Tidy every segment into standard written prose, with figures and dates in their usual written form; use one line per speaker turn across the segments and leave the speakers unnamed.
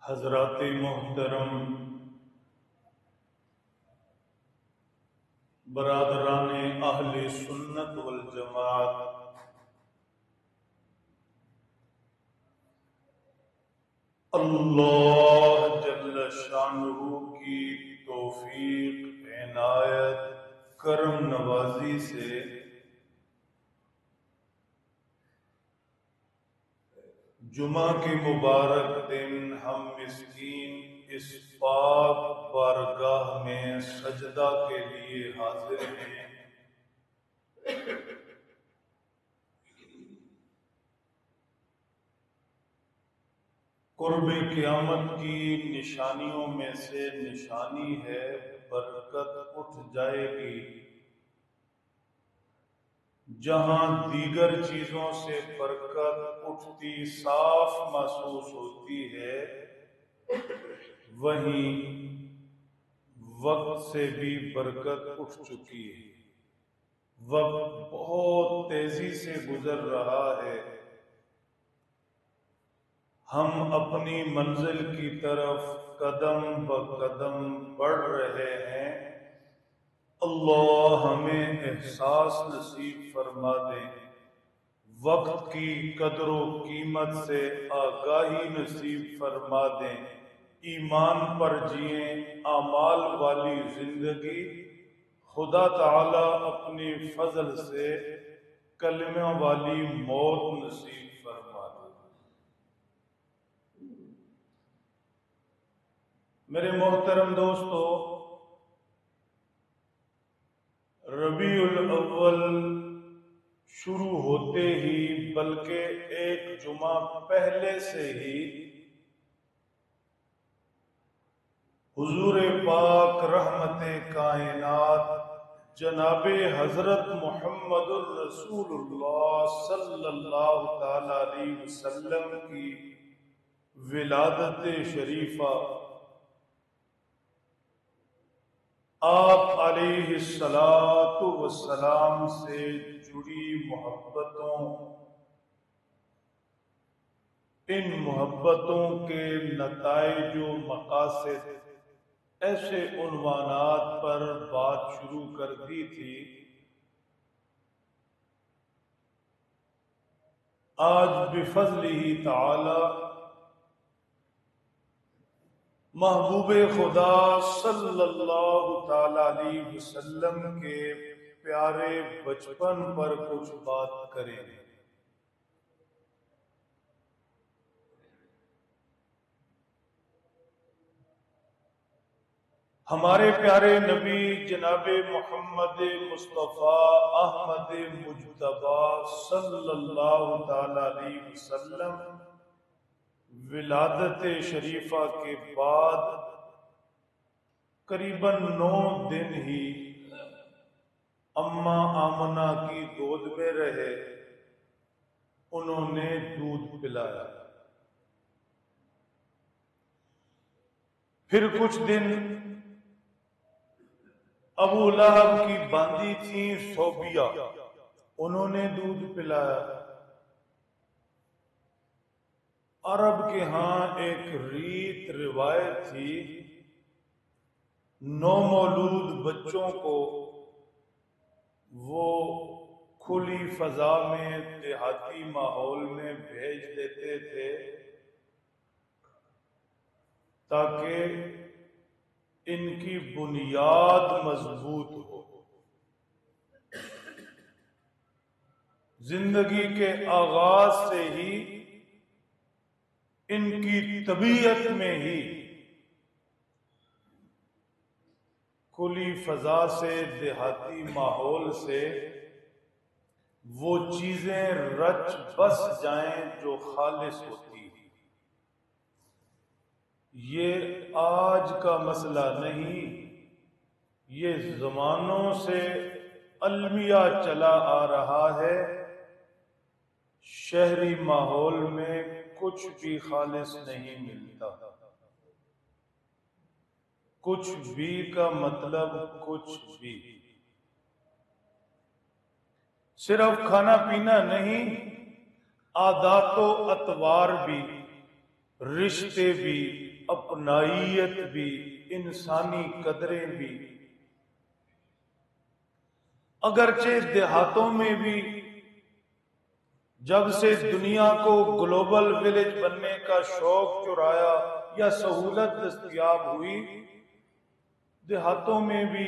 حضرات محترم، برادران اہل سنت والجماعت، اللہ جل شانہ کی توفیق، عنایت، کرم نوازی سے جمعہ کے مبارک دن ہم مسکین اس پاک بارگاہ میں سجدہ کے لیے حاضر ہیں۔ قرب قیامت کی نشانیوں میں سے نشانی ہے، برکت اٹھ جائے گی۔ جہاں دیگر چیزوں سے برکت اٹھتی صاف محسوس ہوتی ہے، وہیں وقت سے بھی برکت اٹھ چکی ہے۔ وقت بہت تیزی سے گزر رہا ہے، ہم اپنی منزل کی طرف قدم بقدم بڑھ رہے ہیں۔ اللہ ہمیں احساس نصیب فرما دے، وقت کی قدر و قیمت سے آگاہی نصیب فرما دیں، ایمان پر جئیں، اعمال والی زندگی خدا تعالی اپنی فضل سے کلمہ والی موت نصیب فرما دے۔ میرے محترم دوستو، ربیع الاول شروع ہوتے ہی بلکہ ایک جمعہ پہلے سے ہی حضور پاک رحمت کائنات جناب حضرت محمد الرسول اللہ صلی اللہ تعالی علیہ وسلم کی ولادت شریفہ، آپ علیہ الصلاۃ والسلام سے جڑی محبتوں، ان محبتوں کے نتائج و مقاصد، ایسے عنوانات پر بات شروع کر دی تھی۔ آج بفضلہ تعالی محبوب خدا صلی اللہ تعالی علیہ وسلم کے پیارے بچپن پر کچھ بات کریں گے۔ ہمارے پیارے نبی جناب محمد مصطفیٰ احمد مجتبیٰ صلی اللہ تعالی علیہ وسلم ولادت شریفہ کے بعد قریباً 9 دن ہی اماں آمنہ کی گود میں رہے، انہوں نے دودھ پلایا۔ پھر کچھ دن ابو لہب کی باندی تھیں صوبیہ، انہوں نے دودھ پلایا۔ عرب کے ہاں ایک ریت روایت تھی، نومولود بچوں کو وہ کھلی فضا میں دیہاتی ماحول میں بھیج دیتے تھے تاکہ ان کی بنیاد مضبوط ہو، زندگی کے آغاز سے ہی ان کی طبیعت میں ہی کھلی فضا سے، دیہاتی ماحول سے وہ چیزیں رچ بس جائیں جو خالص ہوتی ہیں۔ یہ آج کا مسئلہ نہیں، یہ زمانوں سے المیہ چلا آ رہا ہے۔ شہری ماحول میں کچھ بھی خالص نہیں ملتا، کچھ بھی کا مطلب کچھ بھی، صرف کھانا پینا نہیں، عادات و اطوار بھی رشتے بھی، اپنائیت بھی، انسانی قدریں بھی۔ اگرچہ دیہاتوں میں بھی جب سے دنیا کو گلوبل ولیج بننے کا شوق چرایا یا سہولت دستیاب ہوئی، دیہاتوں میں بھی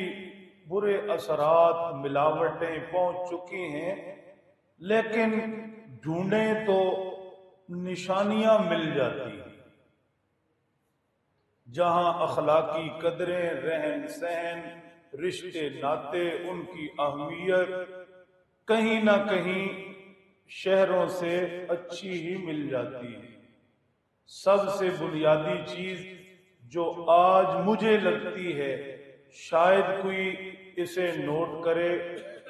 برے اثرات، ملاوٹیں پہنچ چکی ہیں، لیکن ڈھونڈیں تو نشانیاں مل جاتی ہیں۔ جہاں اخلاقی قدریں، رہن سہن، رشتے ناطے، ان کی اہمیت کہیں نہ کہیں شہروں سے اچھی ہی مل جاتی ہے۔ سب سے بنیادی چیز جو آج مجھے لگتی ہے، شاید کوئی اسے نوٹ کرے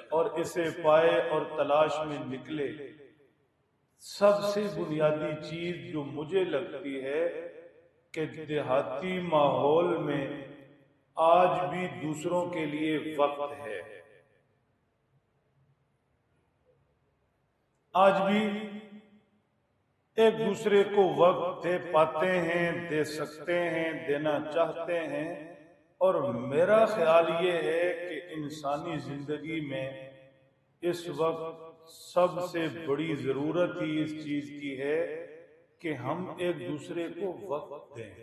اور اسے پائے اور تلاش میں نکلے، سب سے بنیادی چیز جو مجھے لگتی ہے کہ دیہاتی ماحول میں آج بھی دوسروں کے لیے وقت ہے۔ آج بھی ایک دوسرے کو وقت دے پاتے ہیں، دے سکتے ہیں، دینا چاہتے ہیں، اور میرا خیال یہ ہے کہ انسانی زندگی میں اس وقت سب سے بڑی ضرورت ہی اس چیز کی ہے کہ ہم ایک دوسرے کو وقت دیں۔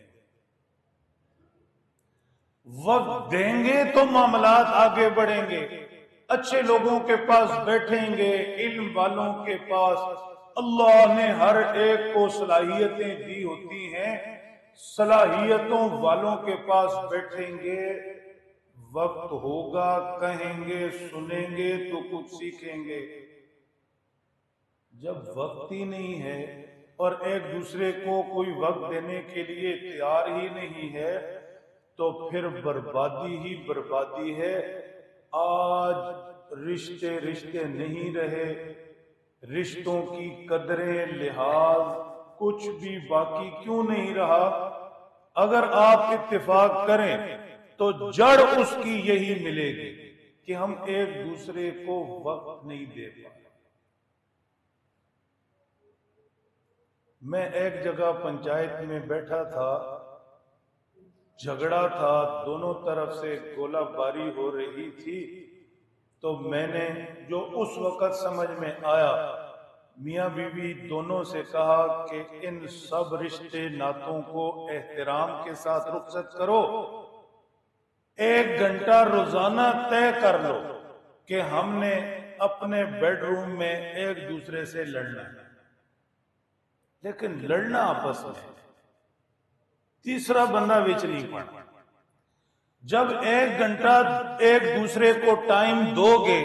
وقت دیں گے تو معاملات آگے بڑھیں گے، اچھے لوگوں کے پاس بیٹھیں گے، علم والوں کے پاس۔ اللہ نے ہر ایک کو صلاحیتیں دی ہوتی ہیں، صلاحیتوں والوں کے پاس بیٹھیں گے، وقت ہوگا، کہیں گے، سنیں گے تو کچھ سیکھیں گے۔ جب وقت ہی نہیں ہے اور ایک دوسرے کو کوئی وقت دینے کے لیے تیار ہی نہیں ہے تو پھر بربادی ہی بربادی ہے۔ آج رشتے نہیں رہے، رشتوں کی قدریں، لحاظ، کچھ بھی باقی کیوں نہیں رہا؟ اگر آپ اتفاق کریں تو جڑ اس کی یہی ملے گی کہ ہم ایک دوسرے کو وقت نہیں دے پائے۔ میں ایک جگہ پنچایت میں بیٹھا تھا، جھگڑا تھا، دونوں طرف سے گولہ باری ہو رہی تھی، تو میں نے جو اس وقت سمجھ میں آیا، میاں بیوی دونوں سے کہا کہ ان سب رشتے ناتوں کو احترام کے ساتھ رخصت کرو، 1 گھنٹہ روزانہ طے کر لو کہ ہم نے اپنے بیڈ روم میں ایک دوسرے سے لڑنا ہے، لیکن لڑنا آپس میں، تیسرا بندہ وچ نہیں پڑنا۔ جب 1 گھنٹہ ایک دوسرے کو ٹائم دو گے،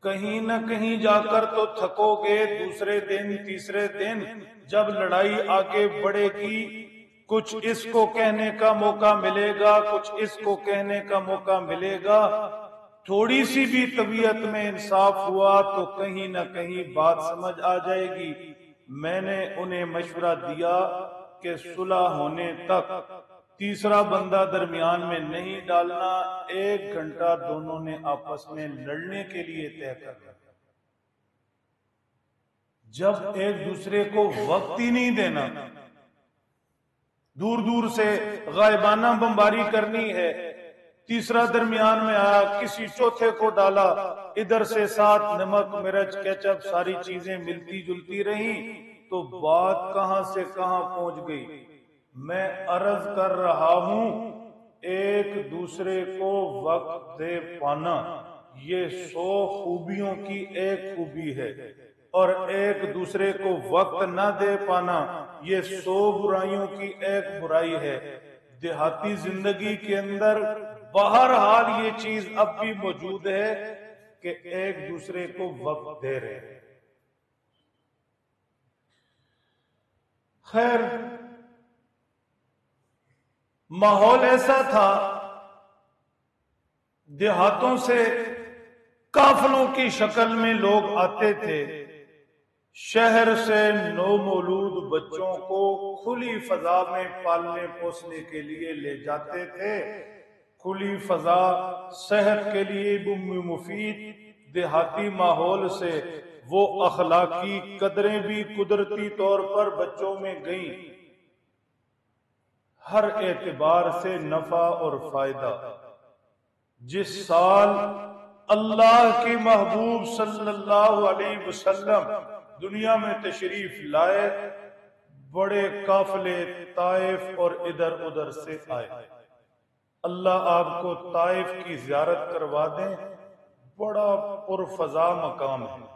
کہیں نہ کہیں جا کر تو تھکو گے، دوسرے دن، تیسرے دن جب لڑائی آگے بڑھے گی، کچھ اس کو کہنے کا موقع ملے گا، کچھ اس کو کہنے کا موقع ملے گا، تھوڑی سی بھی طبیعت میں انصاف ہوا تو کہیں نہ کہیں بات سمجھ آ جائے گی۔ میں نے انہیں مشورہ دیا کہ صلح ہونے تک تیسرا بندہ درمیان میں نہیں ڈالنا، 1 گھنٹہ دونوں نے آپس میں لڑنے کے لیے طے کر لیا۔ جب ایک دوسرے کو وقت ہی نہیں دینا، دور دور سے غائبانہ بمباری کرنی ہے، تیسرا درمیان میں آیا، کسی چوتھے کو ڈالا، ادھر سے ساتھ نمک مرچ کیچپ ساری چیزیں ملتی جلتی رہیں، تو بات کہاں سے کہاں پہنچ گئی۔ میں عرض کر رہا ہوں، ایک دوسرے کو وقت دے پانا یہ 100 خوبیوں کی ایک خوبی ہے، اور ایک دوسرے کو وقت نہ دے پانا یہ 100 برائیوں کی ایک برائی ہے۔ دیہاتی زندگی کے اندر بہرحال یہ چیز اب بھی موجود ہے کہ ایک دوسرے کو وقت دے رہے ہیں۔ خیر، ماحول ایسا تھا، دیہاتوں سے قافلوں کی شکل میں لوگ آتے تھے، شہر سے نو مولود بچوں کو کھلی فضا میں پالنے پوسنے کے لیے لے جاتے تھے۔ کھلی فضا صحت کے لیے بھی مفید، دیہاتی ماحول سے وہ اخلاقی قدریں بھی قدرتی طور پر بچوں میں گئیں۔ ہر اعتبار سے نفع اور فائدہ۔ جس سال اللہ کے محبوب صلی اللہ علیہ وسلم دنیا میں تشریف لائے، بڑے قافلے طائف اور ادھر ادھر سے آئے۔ اللہ آپ کو طائف کی زیارت کروا دیں، بڑا پرفضا مقام ہے،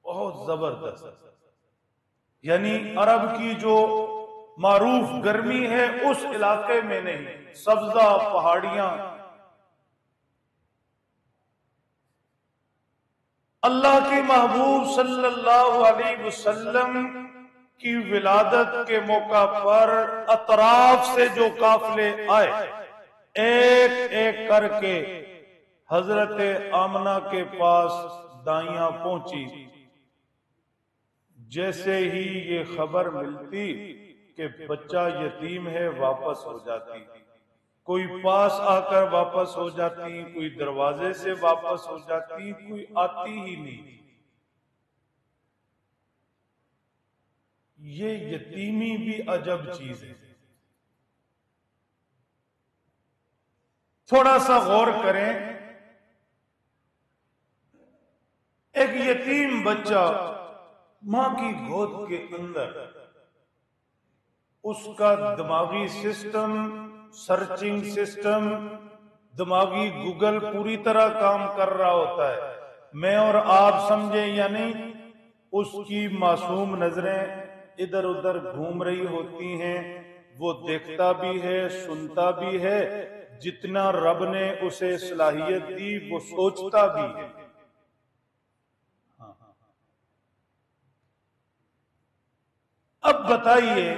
بہت زبردست۔ یعنی عرب کی جو معروف گرمی ہے اس علاقے میں نہیں، سبزہ پہاڑیاں۔ اللہ کے محبوب صلی اللہ علیہ وسلم کی ولادت کے موقع پر اطراف سے جو قافلے آئے، ایک ایک کر کے حضرت آمنہ کے پاس دائیاں پہنچی۔ جیسے ہی یہ خبر ملتی کہ بچہ یتیم ہے، واپس ہو جاتی، کوئی پاس آ کر واپس ہو جاتی، کوئی دروازے سے واپس ہو جاتی، کوئی آتی ہی نہیں۔ یہ یتیمی بھی عجب چیز ہے۔ تھوڑا سا غور کریں، ایک یتیم بچہ ماں کی گود کے اندر، اس کا دماغی سسٹم، سرچنگ سسٹم، دماغی گوگل پوری طرح کام کر رہا ہوتا ہے۔ میں اور آپ سمجھیں یا نہیں، اس کی معصوم نظریں ادھر ادھر گھوم رہی ہوتی ہیں، وہ دیکھتا بھی ہے، سنتا بھی ہے، جتنا رب نے اسے صلاحیت دی وہ سوچتا بھی ہے۔ اب بتائیے،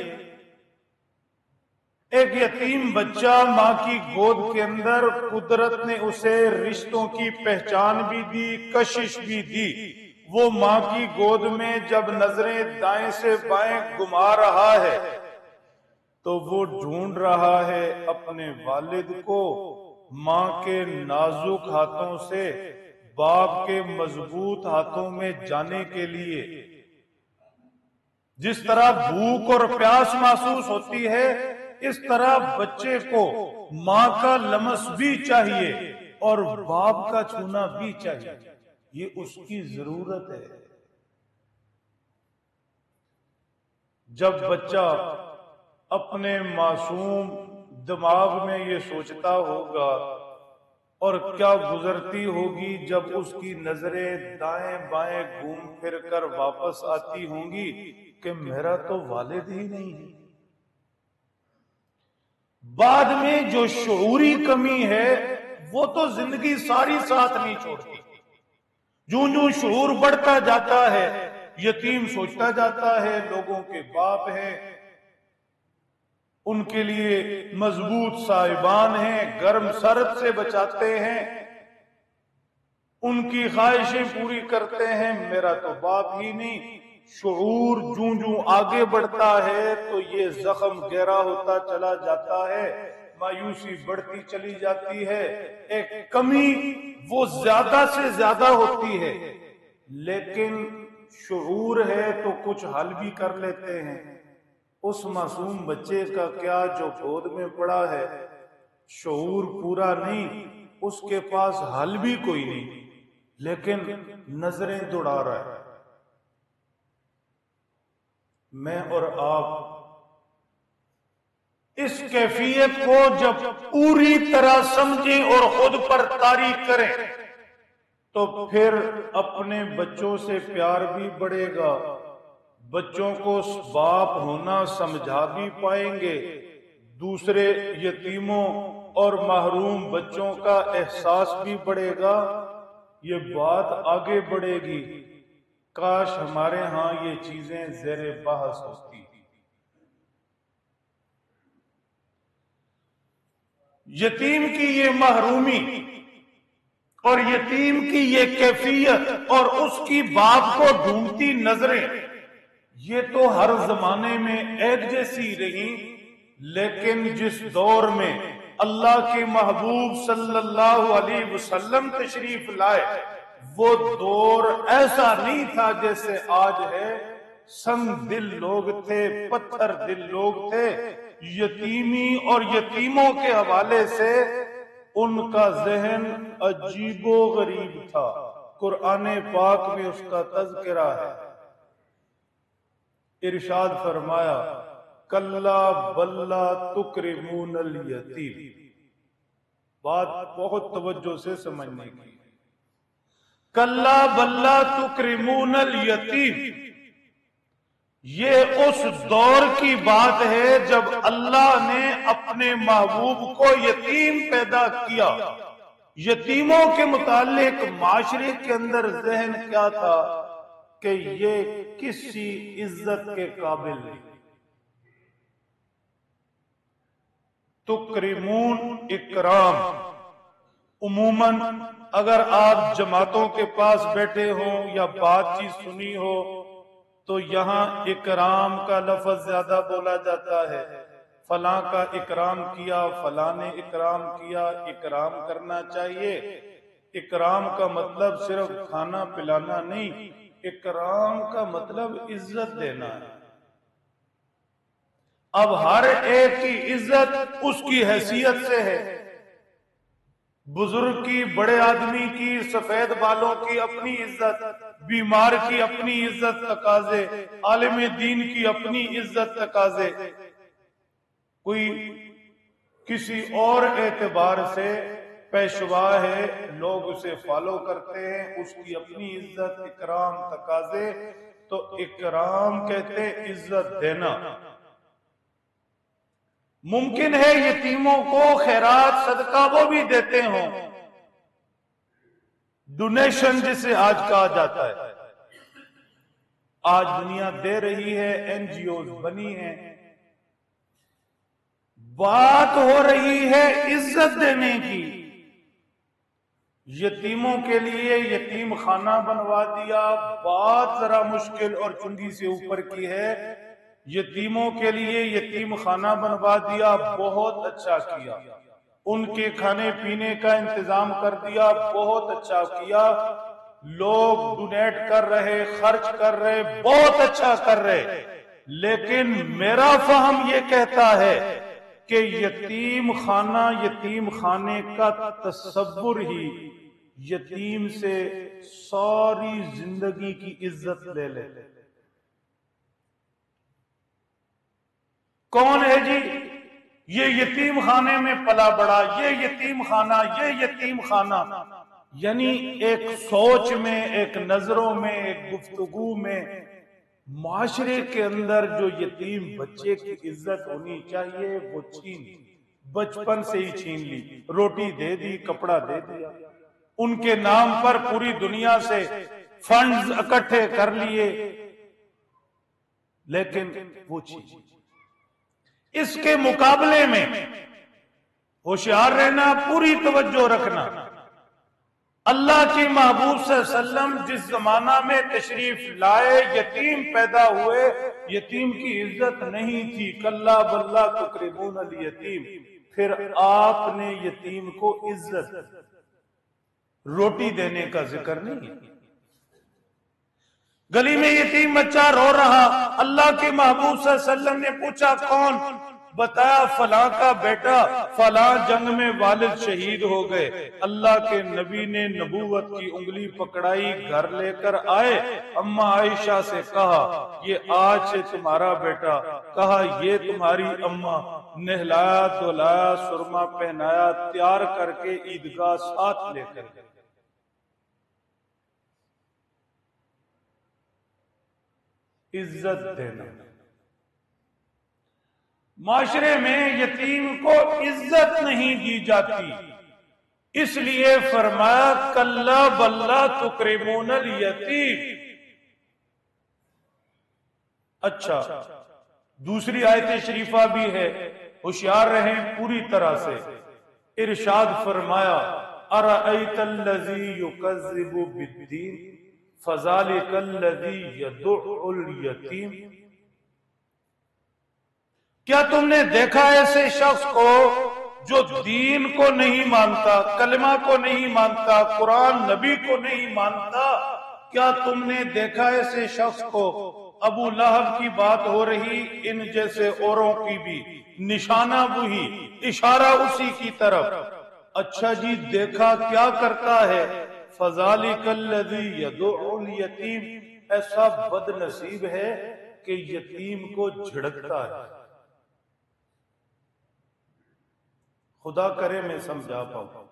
ایک یتیم بچہ ماں کی گود کے اندر، قدرت نے اسے رشتوں کی پہچان بھی دی، کشش بھی دی۔ وہ ماں کی گود میں جب نظریں دائیں سے بائیں گھما رہا ہے تو وہ ڈھونڈ رہا ہے اپنے والد کو، ماں کے نازک ہاتھوں سے باپ کے مضبوط ہاتھوں میں جانے کے لیے۔ جس طرح بھوک اور پیاس محسوس ہوتی ہے، اس طرح بچے کو ماں کا لمس بھی چاہیے اور باپ کا چھونا بھی چاہیے، یہ اس کی ضرورت ہے۔ جب بچہ اپنے معصوم دماغ میں یہ سوچتا ہوگا، اور کیا گزرتی ہوگی جب اس کی نظریں دائیں بائیں گھوم پھر کر واپس آتی ہوں گی کہ میرا تو والد ہی نہیں ہے۔ بعد میں جو شعوری کمی ہے وہ تو زندگی ساری ساتھ نہیں چھوڑتی۔ جوں جوں شعور بڑھتا جاتا ہے، یتیم سوچتا جاتا ہے لوگوں کے باپ ہیں، ان کے لیے مضبوط صاحبان ہیں، گرم سرد سے بچاتے ہیں، ان کی خواہشیں پوری کرتے ہیں، میرا تو باپ ہی نہیں۔ شعور جوں جوں آگے بڑھتا ہے تو یہ زخم گہرا ہوتا چلا جاتا ہے، مایوسی بڑھتی چلی جاتی ہے، ایک کمی وہ زیادہ سے زیادہ ہوتی ہے۔ لیکن شعور ہے تو کچھ حل بھی کر لیتے ہیں۔ اس معصوم بچے کا کیا جو گود میں پڑا ہے، شعور پورا نہیں، اس کے پاس حل بھی کوئی نہیں، لیکن نظریں دوڑا رہا ہے۔ میں اور آپ اس کیفیت کو جب پوری طرح سمجھیں اور خود پر طاری کریں تو پھر اپنے بچوں سے پیار بھی بڑھے گا، بچوں کو باپ ہونا سمجھا بھی پائیں گے، دوسرے یتیموں اور محروم بچوں کا احساس بھی بڑھے گا، یہ بات آگے بڑھے گی۔ کاش ہمارے ہاں یہ چیزیں زیر بحث ہوتی۔ یتیم کی یہ محرومی اور یتیم کی یہ کیفیت اور اس کی باپ کو ڈھونڈتی نظریں، یہ تو ہر زمانے میں ایک جیسی رہی، لیکن جس دور میں اللہ کے محبوب صلی اللہ علیہ وسلم تشریف لائے وہ دور ایسا نہیں تھا جیسے آج ہے۔ سنگ دل لوگ تھے، پتھر دل لوگ تھے، یتیمی اور یتیموں کے حوالے سے ان کا ذہن عجیب و غریب تھا. قرآن پاک میں اس کا تذکرہ ہے. ارشاد فرمایا کلا بلا تکرمون الیتیم. بات بہت توجہ سے سمجھنے کی. کلا بلا تکرمون الیتیم، یہ اس دور کی بات ہے جب اللہ نے اپنے محبوب کو یتیم پیدا کیا. یتیموں کے متعلق معاشرے کے اندر ذہن کیا تھا کہ یہ کسی عزت کے قابل نہیں. تکرمون اکرام، عموماً اگر آپ جماعتوں کے پاس بیٹھے ہوں یا بات چیت سنی ہو تو یہاں اکرام کا لفظ زیادہ بولا جاتا ہے. فلاں کا اکرام کیا، فلاں نے اکرام کیا. اکرام کرنا چاہیے. اکرام کا مطلب صرف کھانا پلانا نہیں، اکرام کا مطلب عزت دینا ہے. اب ہر ایک کی عزت اس کی حیثیت سے ہے. بزرگ کی، بڑے آدمی کی، سفید بالوں کی اپنی عزت، بیمار کی اپنی عزت تقاضے، عالم دین کی اپنی عزت تقاضے. کوئی کسی اور اعتبار سے پیشوا ہے، لوگ اسے فالو کرتے ہیں، اس کی اپنی عزت، اکرام تقاضے. تو اکرام کہتے ہیں عزت دینا. ممکن ہے یتیموں کو خیرات صدقہ وہ بھی دیتے ہوں، ڈونیشن جسے آج کہا جاتا ہے. آج دنیا دے رہی ہے، این جی اوز بنی ہیں. بات ہو رہی ہے عزت دینے کی. یتیموں کے لیے یتیم خانہ بنوا دیا، بات ذرا مشکل اور چنگی سے اوپر کی ہے. یتیموں کے لیے یتیم خانہ بنوا دیا، بہت اچھا کیا. ان کے کھانے پینے کا انتظام کر دیا، بہت اچھا کیا. لوگ ڈونیٹ کر رہے، خرچ کر رہے، بہت اچھا کر رہے. لیکن میرا فہم یہ کہتا ہے کہ یتیم خانہ، یتیم خانے کا تصور ہی یتیم سے ساری زندگی کی عزت لے لے. کون ہے جی یہ یتیم خانے میں پلا بڑا، یہ یتیم خانہ، یہ یتیم خانہ؟ یعنی ایک سوچ میں، ایک نظروں میں، ایک گفتگو میں معاشرے کے اندر جو یتیم بچے کی عزت ہونی چاہیے وہ چھین، بچپن سے ہی چھین لی. روٹی دے دی، کپڑا دے دیا، ان کے نام پر پوری دنیا سے فنڈز اکٹھے کر لیے، لیکن وہ چھین. اس کے مقابلے میں ہوشیار رہنا، پوری توجہ رکھنا. اللہ کی محبوب صلی اللہ علیہ وسلم جس زمانہ میں تشریف لائے، یتیم پیدا ہوئے، یتیم کی عزت نہیں تھی. کلا بلا تکرمون الیتیم. پھر آپ نے یتیم کو عزت، روٹی دینے کا ذکر نہیں. گلی میں یتیم بچہ رو رہا، اللہ کے محبوب صلی اللہ علیہ وسلم نے پوچھا کون؟ بتایا فلاں کا بیٹا فلاں جنگ میں والد شہید ہو گئے. اللہ کے نبی نے نبوت کی انگلی پکڑائی، گھر لے کر آئے. اماں عائشہ سے کہا یہ آج سے تمہارا بیٹا، کہا یہ تمہاری اماں. نہلایا دھلایا، سرما پہنایا، تیار کر کے عیدگاہ ساتھ لے کر گئے. عزت دینا. معاشرے میں یتیم کو عزت نہیں دی جاتی، اس لیے فرمایا کلا بلا تکرمون الیتیم. اچھا، دوسری آیت شریفہ بھی ہے، ہوشیار رہیں پوری طرح سے. ارشاد فرمایا ارأیت الذی یکذب بالدین فذلک الذی یدع الیتیم. کیا تم نے دیکھا ایسے شخص کو جو دین کو نہیں مانتا، کلمہ کو نہیں مانتا، قرآن نبی کو نہیں مانتا؟ کیا تم نے دیکھا ایسے شخص کو ابو لہب کی بات ہو رہی، ان جیسے اوروں کی بھی، نشانہ وہی، اشارہ اسی کی طرف۔ اچھا جی دیکھا کیا کرتا ہے؟ فَذَلِكَ الَّذِي يَدُعُّ الْيَتِيمَ، ایسا بد نصیب ہے کہ یتیم کو جھڑکتا ہے۔ خدا کرے میں سمجھا پاؤں۔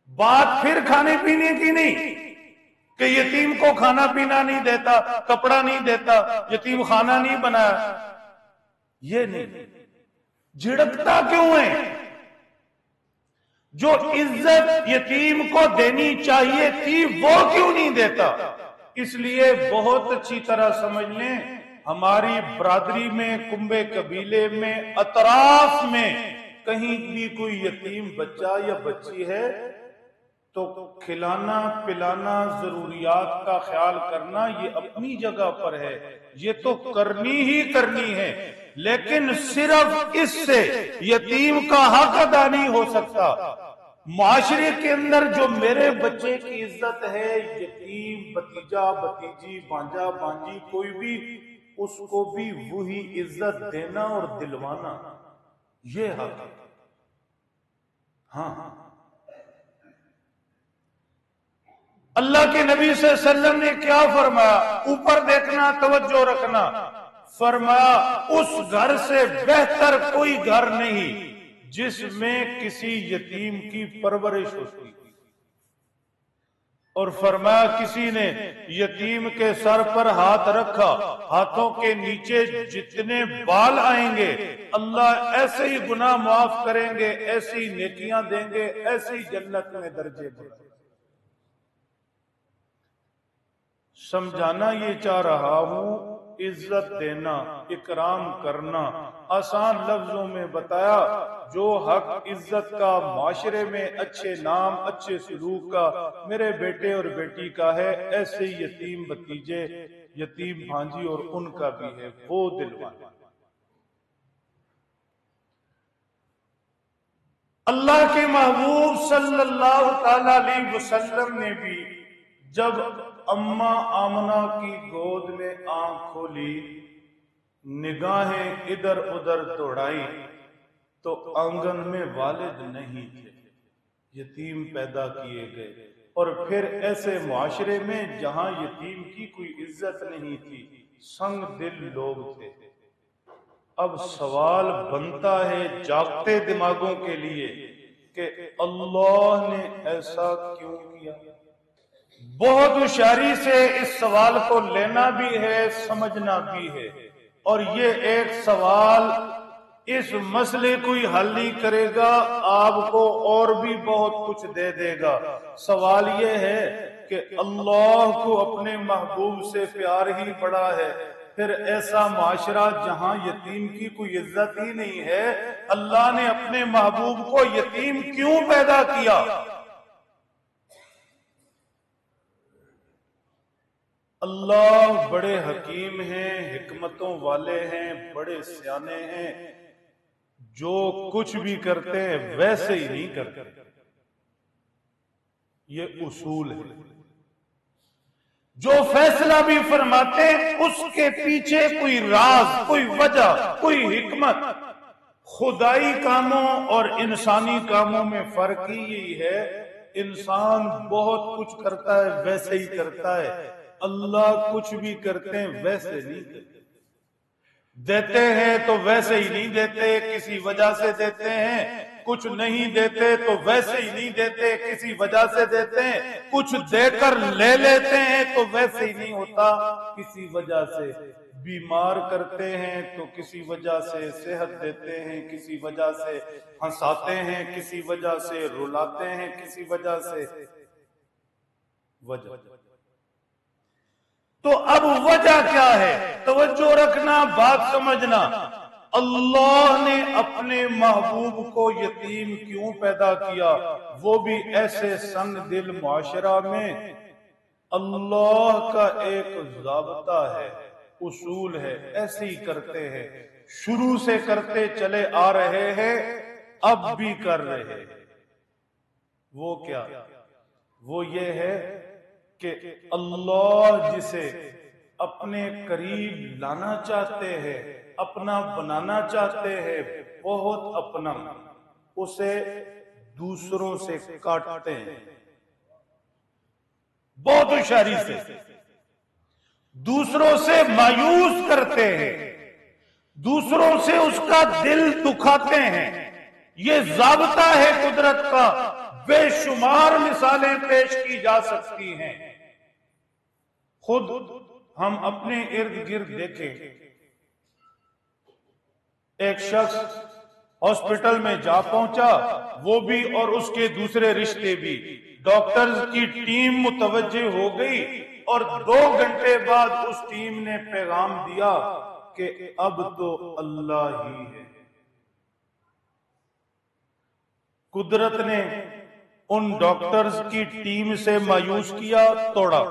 بات پھر کھانے پینے کی نہیں کہ یتیم کو کھانا پینا نہیں دیتا، کپڑا نہیں دیتا، یتیم خانہ نہیں بنایا، یہ نہیں۔ جھڑکتا کیوں ہے؟ جو عزت یتیم کو دینی چاہیے تھی وہ کیوں نہیں دیتا؟ اس لیے بہت اچھی طرح سمجھ لیں، ہماری برادری میں، کنبے قبیلے میں، اطراف میں کہیں بھی کوئی یتیم بچہ یا بچی ہے تو کھلانا پلانا، ضروریات کا خیال کرنا یہ اپنی جگہ پر ہے، یہ تو کرنی ہی کرنی ہے، لیکن صرف اس سے یتیم کا حق ادا نہیں ہو سکتا۔ معاشرے کے اندر جو میرے بچے کی عزت ہے، یتیم بھتیجا بھتیجی، بانجا بانجی، کوئی بھی، اس کو بھی وہی عزت دینا اور دلوانا، یہ حق ہے۔ ہاں، اللہ کے نبی صلی اللہ علیہ وسلم نے کیا فرمایا؟ اوپر دیکھنا، توجہ رکھنا۔ فرمایا اس گھر سے بہتر کوئی گھر نہیں جس میں کسی یتیم کی پرورش ہوتی، اور فرمایا کسی نے یتیم کے سر پر ہاتھ رکھا، ہاتھوں کے نیچے جتنے بال آئیں گے اللہ ایسے ہی گناہ معاف کریں گے، ایسی نیکیاں دیں گے، ایسی جنت میں درجے بڑھیں گے۔ سمجھانا یہ چاہ رہا ہوں، عزت دینا، اکرام کرنا، آسان لفظوں میں بتایا، جو حق عزت کا، معاشرے میں اچھے نام، اچھے سلوک کا میرے بیٹے اور بیٹی کا ہے، ایسے یتیم بھتیجے، یتیم بھانجی اور ان کا بھی ہے، وہ دلوانا۔ اللہ کے محبوب صلی اللہ تعالی علیہ وسلم نے بھی جب اماں آمنہ کی گود میں آنکھ کھولی، نگاہیں ادھر ادھر دوڑائی تو آنگن میں والد نہیں تھے، یتیم پیدا کیے گئے، اور پھر ایسے معاشرے میں جہاں یتیم کی کوئی عزت نہیں تھی، سنگ دل لوگ تھے۔ اب سوال بنتا ہے جاگتے دماغوں کے لیے کہ اللہ نے ایسا کیوں کیا؟ بہت ہوشیاری سے اس سوال کو لینا بھی ہے، سمجھنا بھی ہے، اور یہ ایک سوال اس مسئلے کو ہی حل نہیں کرے گا، آپ کو اور بھی بہت کچھ دے دے گا۔ سوال یہ ہے کہ اللہ کو اپنے محبوب سے پیار ہی بڑا ہے، پھر ایسا معاشرہ جہاں یتیم کی کوئی عزت ہی نہیں ہے، اللہ نے اپنے محبوب کو یتیم کیوں پیدا کیا؟ اللہ بڑے حکیم ہیں، حکمتوں والے ہیں، بڑے سیانے ہیں، جو کچھ بھی کرتے ہیں ویسے ہی نہیں کرتے، یہ اصول ہے۔ جو فیصلہ بھی فرماتے ہیں اس کے پیچھے کوئی راز، کوئی وجہ، کوئی حکمت۔ خدائی کاموں اور انسانی کاموں میں فرق ہی یہی ہے، انسان بہت کچھ کرتا ہے ویسے ہی کرتا ہے، اللہ کچھ بھی کرتے ہیں ویسے نہیں کرتے، دیتے ہیں تو ویسے ہی نہیں دیتے، کسی وجہ سے دیتے ہیں، کچھ نہیں دیتے تو ویسے ہی نہیں دیتے، کسی وجہ سے دیتے ہیں، کچھ دے کر لے لیتے ہیں تو ویسے ہی نہیں ہوتا، کسی وجہ سے بیمار کرتے ہیں تو کسی وجہ سے صحت دیتے ہیں، کسی وجہ سے ہنساتے ہیں، کسی وجہ سے رلاتے ہیں، کسی وجہ سے وجہ۔ تو اب وجہ کیا ہے؟ توجہ رکھنا، بات سمجھنا۔ اللہ نے اپنے محبوب کو یتیم کیوں پیدا کیا؟ وہ بھی ایسے سنگ دل معاشرہ میں اللہ کا ایک ضابطہ ہے، اصول ہے، ایسے ہی کرتے ہیں، شروع سے کرتے چلے آ رہے ہیں، اب بھی کر رہے ہیں۔ وہ کیا؟ وہ یہ ہے کہ اللہ جسے اپنے قریب لانا چاہتے ہیں، اپنا بنانا چاہتے ہیں، بہت اپنا، اسے دوسروں سے کاٹتے ہیں، بہت ہوشیاری سے دوسروں سے مایوس کرتے ہیں، دوسروں سے اس کا دل دکھاتے ہیں۔ یہ ضابطہ ہے قدرت کا، بے شمار مثالیں پیش کی جا سکتی ہیں۔ خود ہم اپنے ارد گرد دیکھیں، ایک شخص ہاسپٹل میں جا پہنچا، وہ بھی اور اس کے دوسرے رشتے بھی، ڈاکٹرز کی ٹیم متوجہ ہو گئی اور 2 گھنٹے بعد اس ٹیم نے پیغام دیا کہ اب تو اللہ ہی ہے۔ قدرت نے ان ڈاکٹرز کی ٹیم سے مایوس کیا، توڑا،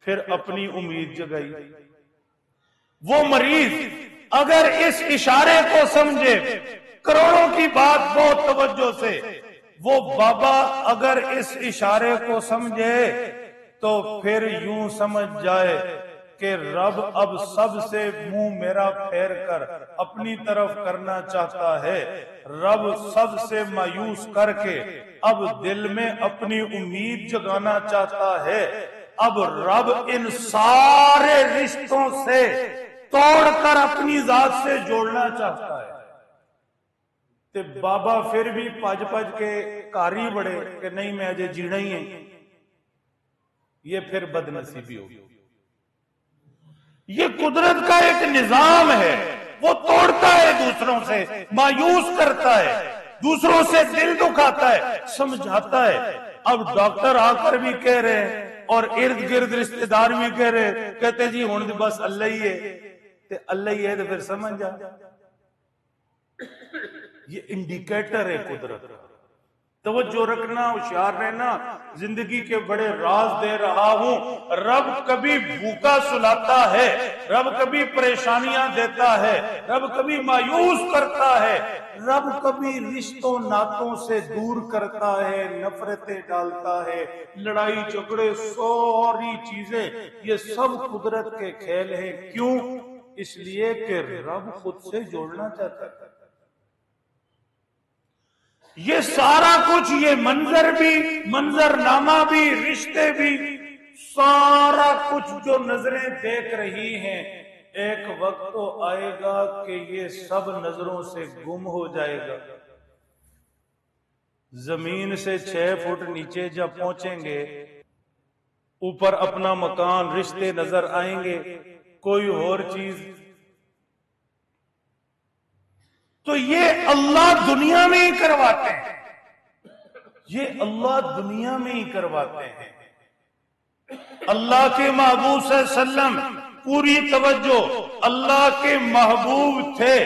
پھر اپنی امید جگائی۔ وہ مریض اگر اس اشارے کو سمجھے، کروڑوں کی بات بہت توجہ سے، وہ بابا اگر اس اشارے کو سمجھے تو پھر یوں سمجھ جائے کہ رب اب سب سے منہ میرا پھیر کر اپنی طرف کرنا چاہتا ہے، رب سب سے مایوس کر کے اب دل میں اپنی امید جگانا چاہتا ہے، اب رب ان سارے رشتوں سے توڑ کر اپنی ذات سے جوڑنا چاہتا ہے۔ تے بابا پھر بھی پج کے کاری بڑے کہ نہیں میں اجے جینا ہی ہے، یہ پھر بد نصیبی ہوگی۔ یہ قدرت کا ایک نظام ہے، وہ توڑتا ہے، دوسروں سے مایوس کرتا ہے، دوسروں سے دل دکھاتا ہے، سمجھاتا ہے۔ اب ڈاکٹر آ کر بھی کہہ رہے ہیں اور ارد گرد رشتہ دار بھی کہہ رہے، کہتے جی ہوں بس اللہ ہی ہے، تے اللہ ہی ہے تو پھر سمجھ جا۔ یہ انڈیکیٹر ہے قدرت کا، توجہ رکھنا، ہوشیار رہنا۔ زندگی کے بڑے راز دے رہا ہوں۔ رب کبھی بھوکا سلاتا ہے، رب کبھی پریشانیاں دیتا ہے، رب کبھی مایوس کرتا ہے، رب کبھی رشتوں ناتوں سے دور کرتا ہے، نفرتیں ڈالتا ہے، لڑائی جھگڑے، ساری چیزیں، یہ سب قدرت کے کھیل ہیں۔ کیوں؟ اس لیے کہ رب خود سے جوڑنا چاہتا ہے۔ یہ سارا کچھ، یہ منظر بھی، منظر نامہ بھی، رشتے بھی، سارا کچھ جو نظریں دیکھ رہی ہیں، ایک وقت تو آئے گا کہ یہ سب نظروں سے گم ہو جائے گا۔ زمین سے 6 فٹ نیچے جب پہنچیں گے، اوپر اپنا مکان، رشتے نظر آئیں گے، کوئی اور چیز، تو یہ اللہ دنیا میں ہی کرواتے ہیں، یہ اللہ دنیا میں ہی کرواتے ہیں۔ اللہ کے محبوب صلی اللہ علیہ وسلم، پوری توجہ، اللہ کے محبوب تھے،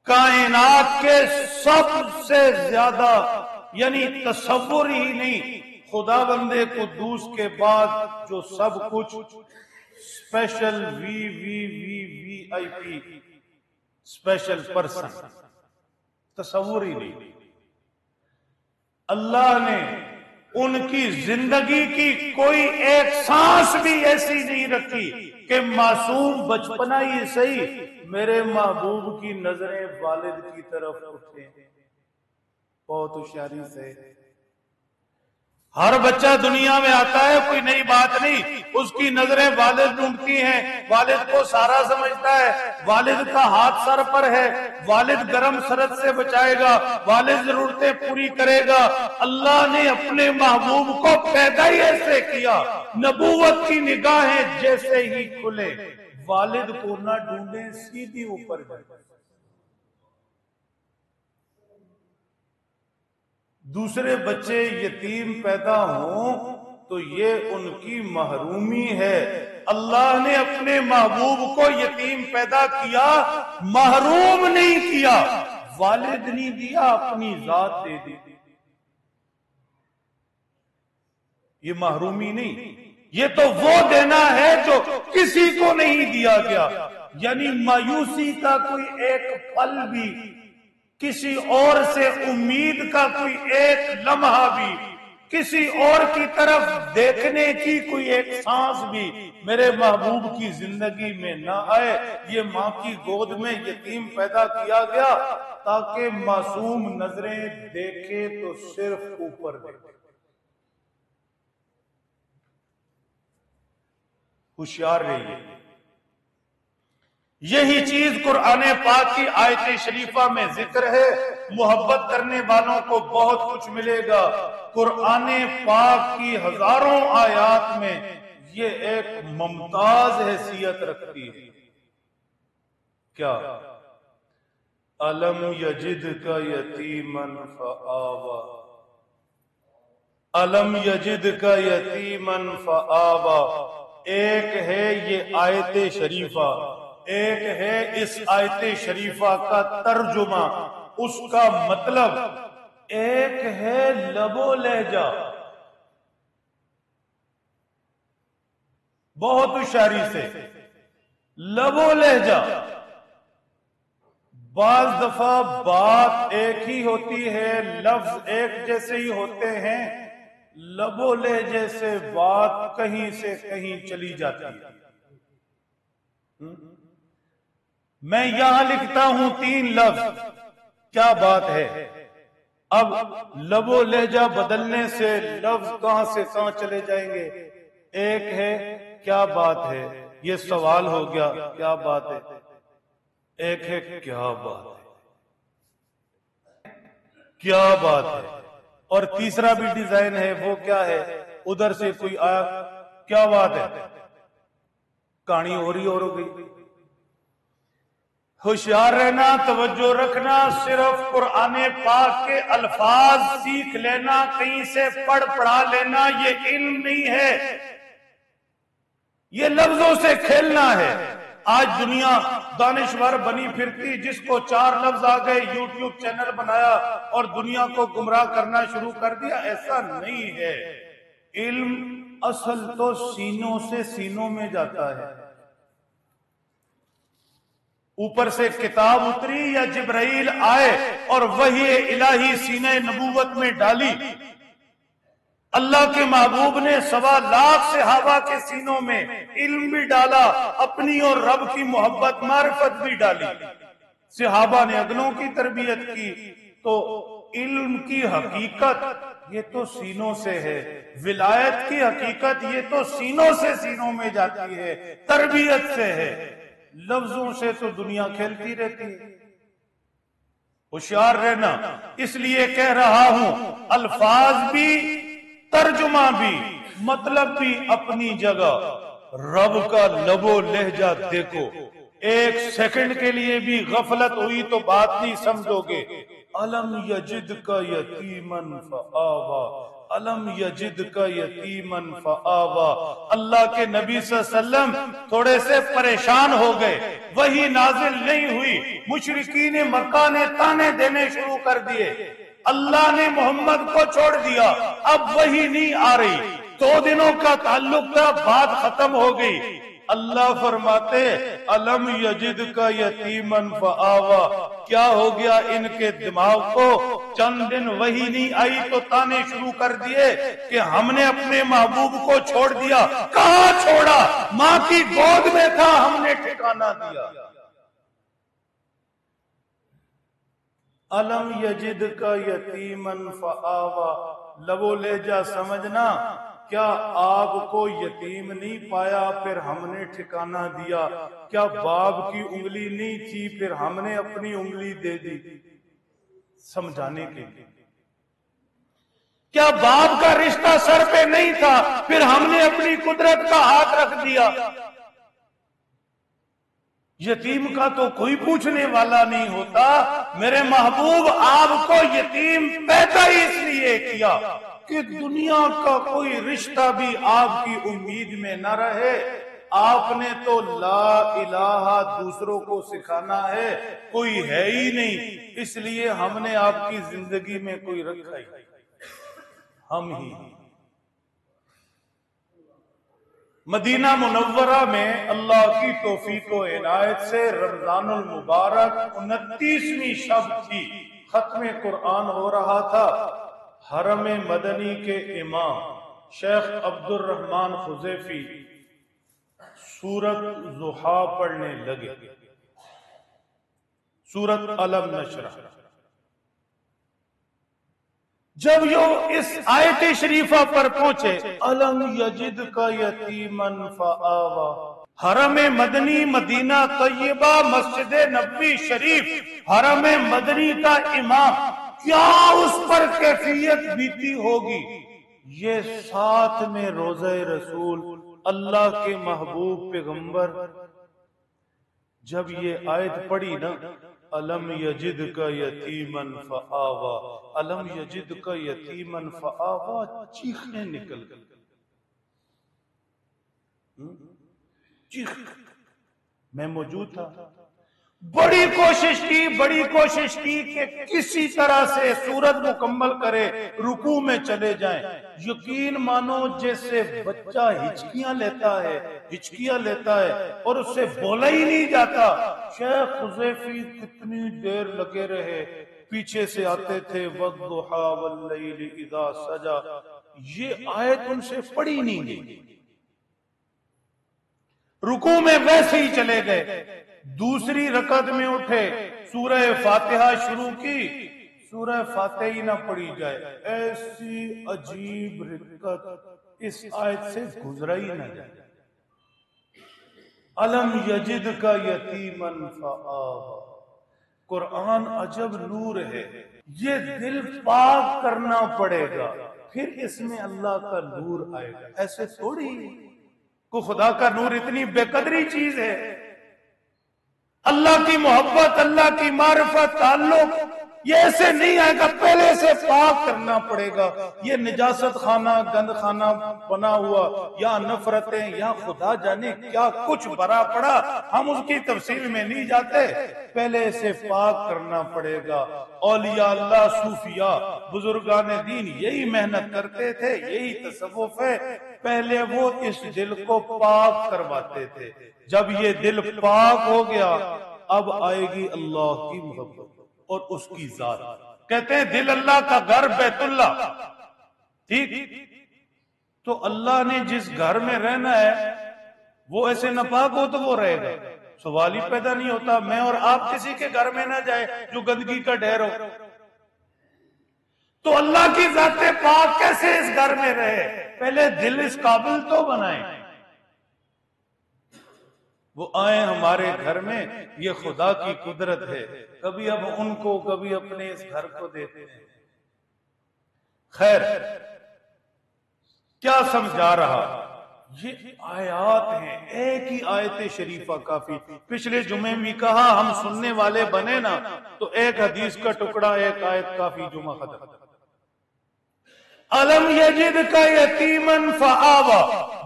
کائنات کے سب سے زیادہ، یعنی تصور ہی نہیں، خدا بندے قدوس کے بعد جو سب کچھ اسپیشل وی آئی پی، اسپیشل پرسن، تصور ہی نہیں۔ اللہ نے ان کی زندگی کی کوئی ایک سانس بھی ایسی نہیں رکھی کہ معصوم بچپنا ہی صحیح میرے محبوب کی نظریں والد کی طرف اٹھیں۔ بہت ہوشیاری سے ہر بچہ دنیا میں آتا ہے، کوئی نئی بات نہیں، اس کی نظریں والد ڈھونڈتی ہیں، والد کو سارا سمجھتا ہے، والد کا ہاتھ سر پر ہے، والد گرم سرد سے بچائے گا، والد ضرورتیں پوری کرے گا۔ اللہ نے اپنے محبوب کو پیدا ہی ایسے کیا، نبوت کی نگاہیں جیسے ہی کھلے، والد کو نہ ڈھونڈیں، سیدھی اوپر جائے۔ دوسرے بچے یتیم پیدا ہوں تو یہ ان کی محرومی ہے۔ اللہ نے اپنے محبوب کو یتیم پیدا کیا، محروم نہیں کیا، والد نہیں دیا، اپنی ذات دے دی۔ یہ محرومی نہیں، یہ تو وہ دینا ہے جو کسی کو نہیں دیا گیا، یعنی مایوسی کا کوئی ایک پل بھی، کسی اور سے امید کا کوئی ایک لمحہ بھی کسی اور کی طرف دیکھنے کی کوئی ایک سانس بھی میرے محبوب کی زندگی میں نہ آئے۔ یہ ماں کی گود میں یتیم پیدا کیا گیا تاکہ معصوم نظریں دیکھے تو صرف اوپر دیکھے۔ ہوشیار رہیے۔ یہی چیز قرآن پاک کی آیت شریفہ میں ذکر ہے۔ محبت کرنے والوں کو بہت کچھ ملے گا۔ قرآن پاک کی ہزاروں آیات میں یہ ایک ممتاز حیثیت رکھتی ہے۔ کیا؟ الم یجدک یتیما فآوی، الم یجدک یتیما فآوی۔ ایک ہے یہ آیت شریفہ، ایک ہے اس آیت شریفہ کا ترجمہ، اس کا مطلب، ایک ہے لب و لہجہ۔ بہت ہوشیاری سے لب و لہجہ۔ بعض دفعہ بات ایک ہی ہوتی ہے، لفظ ایک جیسے ہی ہوتے ہیں، لب و لہجے سے بات کہیں سے کہیں چلی جاتی ہے۔ میں یہاں لکھتا ہوں 3 لفظ، کیا بات ہے؟ اب لب و لہجہ بدلنے سے لفظ کہاں سے کہاں چلے جائیں گے۔ ایک ہے کیا بات ہے، یہ سوال ہو گیا کیا بات ہے۔ ایک ہے کیا بات ہے، کیا بات ہے۔ اور تیسرا بھی ڈیزائن ہے، وہ کیا ہے، ادھر سے کوئی آیا کیا بات ہے، کہانی ہو رہی اور ہو گئی۔ ہوشیار رہنا، توجہ رکھنا، صرف قرآن پاک کے الفاظ سیکھ لینا، کہیں سے پڑھ پڑھا لینا یہ علم نہیں ہے، یہ لفظوں سے کھیلنا ہے۔ آج دنیا دانشور بنی پھرتی، جس کو 4 لفظ آ گئے یوٹیوب چینل بنایا اور دنیا کو گمراہ کرنا شروع کر دیا۔ ایسا نہیں ہے، علم اصل تو سینوں سے سینوں میں جاتا ہے۔ اوپر سے کتاب اتری یا جبرائیل آئے اور وحی الہی سینہ نبوت میں ڈالی، اللہ کے محبوب نے 1.25 لاکھ صحابہ کے سینوں میں علم بھی ڈالا، اپنی اور رب کی محبت معرفت بھی ڈالی۔ صحابہ نے اگلوں کی تربیت کی، تو علم کی حقیقت یہ تو سینوں سے ہے، ولایت کی حقیقت یہ تو سینوں سے سینوں میں جاتی ہے، تربیت سے ہے۔ لفظوں سے تو دنیا کھیلتی رہتی ہے۔ ہوشیار رہنا، اس لیے کہہ رہا ہوں، الفاظ بھی، ترجمہ بھی، مطلب بھی اپنی جگہ۔ رب کا لب و لہجہ دیکھو، 1 سیکنڈ کے لیے بھی غفلت ہوئی تو بات نہیں سمجھو گے۔ الم یجدک یتیما فآوی، الم یجدک یتیما فآوی۔ اللہ کے نبی صلی اللہ علیہ وسلم تھوڑے سے پریشان ہو گئے، وہی نازل نہیں ہوئی، مشرکین مکہ نے تانے دینے شروع کر دیے، اللہ نے محمد کو چھوڑ دیا، اب وہی نہیں آ رہی، 2 دنوں کا تعلق تھا، بات ختم ہو گئی۔ اللہ فرماتے الم یجدک یتیما فآوی۔ کیا ہو گیا ان کے دماغ کو؟ چند دن وہی نہیں آئی تو تانے شروع کر دیے کہ ہم نے اپنے محبوب کو چھوڑ دیا۔ کہاں چھوڑا؟ ماں کی گود میں تھا، ہم نے ٹھکانہ دیا۔ الم یجدک یتیما فآوی، لب و لہجہ سمجھنا۔ کیا آپ کو یتیم نہیں پایا پھر ہم نے ٹھکانہ دیا؟ کیا باپ کی انگلی نہیں تھی پھر ہم نے اپنی انگلی دے دی؟ سمجھانے کے لیے۔ کیا باپ کا رشتہ سر پہ نہیں تھا پھر ہم نے اپنی قدرت کا ہاتھ رکھ دیا؟ یتیم کا تو کوئی پوچھنے والا نہیں ہوتا۔ میرے محبوب آپ کو یتیم پیدا ہی اس لیے کیا کہ دنیا کا کوئی رشتہ بھی آپ کی امید میں نہ رہے۔ آپ نے تو لا الہ دوسروں کو سکھانا ہے، کوئی ہے ہی نہیں، اس لیے ہم نے آپ کی زندگی میں کوئی رکھا ہی، ہم ہی۔ مدینہ منورہ میں اللہ کی توفیق و عنایت سے رمضان المبارک 29ویں شب تھی، ختم قرآن ہو رہا تھا۔ حرم مدنی کے امام شیخ عبد الرحمن خزیفی سورت ضحیٰ پڑھنے لگے، سورت علم نشرح۔ جب یہ اس آیت شریفہ پر پہنچے، علم یجد کا یتیمن فآوا، حرم مدنی مدینہ طیبہ مسجد نبوی شریف حرم مدنی کا امام، کیا اس پر کیفیت بیتی ہوگی؟ یہ ساتھ میں روضہ رسول اللہ کے محبوب پیغمبر، جب یہ آیت پڑھی نا، الم یجد کا یتیمن فآوا، الم یجد کا یتیمن فآوا، چیخنے نکل گئی، چیخ۔ میں موجود تھا، بڑی کوشش کی کہ کسی طرح سے سورت مکمل کرے، رکوع میں چلے جائیں۔ یقین مانو جیسے بچہ ہچکیاں لیتا ہے اور اس سے بولا ہی نہیں جاتا۔ شیخ خزیفی کتنی دیر لگے رہے، پیچھے سے آتے تھے والضحیٰ واللیل اذا سجا، یہ آیت ان سے پڑھی نہیں گئی۔ رکوع میں ویسے ہی چلے گئے، دوسری رکعت میں اٹھے، سورہ فاتحہ شروع کی، سورہ فاتحہ ہی نہ پڑھی جائے، ایسی عجیب رکعت اس آیت سے گزرا ہی نہ جائے۔ الم یجد کا یتیمن فآوا، قرآن عجب نور ہے، یہ دل پاک کرنا پڑے گا، پھر اس میں اللہ کا نور آئے گا۔ ایسے تھوڑی کو خدا کا نور اتنی بے قدری چیز ہے، اللہ کی محبت، اللہ کی معرفت، تعلق، یہ ایسے نہیں آئے گا، پہلے سے پاک کرنا پڑے گا۔ یہ نجاست خانہ، گند خانہ بنا ہوا، یا نفرتیں، یا خدا جانے کیا کچھ بھرا پڑا، ہم اس کی تفصیل میں نہیں جاتے، پہلے سے پاک کرنا پڑے گا۔ اولیاء اللہ، صوفیاء، بزرگان دین یہی محنت کرتے تھے، یہی تصوف ہے، پہلے وہ اس دل کو پاک کرواتے تھے۔ جب یہ دل پاک ہو گیا، اب آئے گی اللہ کی محبت اور اس کی ذات۔ کہتے ہیں دل اللہ کا گھر بیت اللہ، ٹھیک؟ تو اللہ نے جس گھر میں رہنا ہے وہ ایسے ناپاک ہو تو وہ رہے گا، سوال ہی پیدا نہیں ہوتا۔ میں اور آپ کسی کے گھر میں نہ جائے جو گندگی کا ڈھیر ہو، تو اللہ کی ذات پاک کیسے اس گھر میں رہے؟ پہلے دل اس قابل تو بنائیں، وہ آئیں ہمارے گھر میں، یہ خدا کی قدرت ہے، کبھی اب ان کو، کبھی اپنے اس گھر کو دیتے ہیں۔ خیر، کیا سمجھا رہا؟ یہ آیات ہیں، ایک ہی آیت شریفہ کافی۔ پچھلے جمعے میں کہا ہم سننے والے بنے نا تو ایک حدیث کا ٹکڑا، ایک آیت کافی، جمعہ ختم۔ الم یجد کا یتیمن فآوا،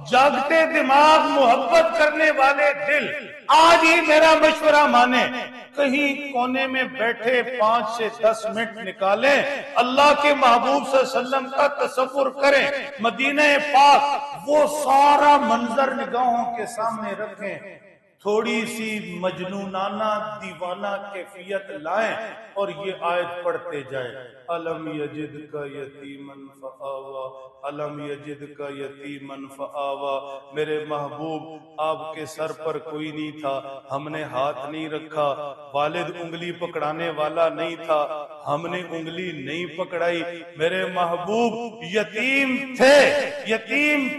جاگتے دماغ، محبت کرنے والے دل، آج ہی میرا مشورہ مانے، کہیں کونے میں بیٹھے 5 سے 10 منٹ نکالیں، اللہ کے محبوب صلی اللہ علیہ وسلم کا تصور کریں، مدینہ پاک، وہ سارا منظر نگاہوں کے سامنے رکھیں، تھوڑی سی مجنونانہ دیوانہ کیفیت لائیں اور یہ آیت پڑھتے جائیں۔ الم یجد کا یتیمن فآوا، الم یجد کا یتیمن فآوا۔ میرے محبوب، آپ کے سر پر کوئی نہیں تھا، ہم نے ہاتھ نہیں رکھا، والد انگلی پکڑانے والا نہیں تھا، ہم نے انگلی نہیں پکڑائی، میرے محبوب یتیم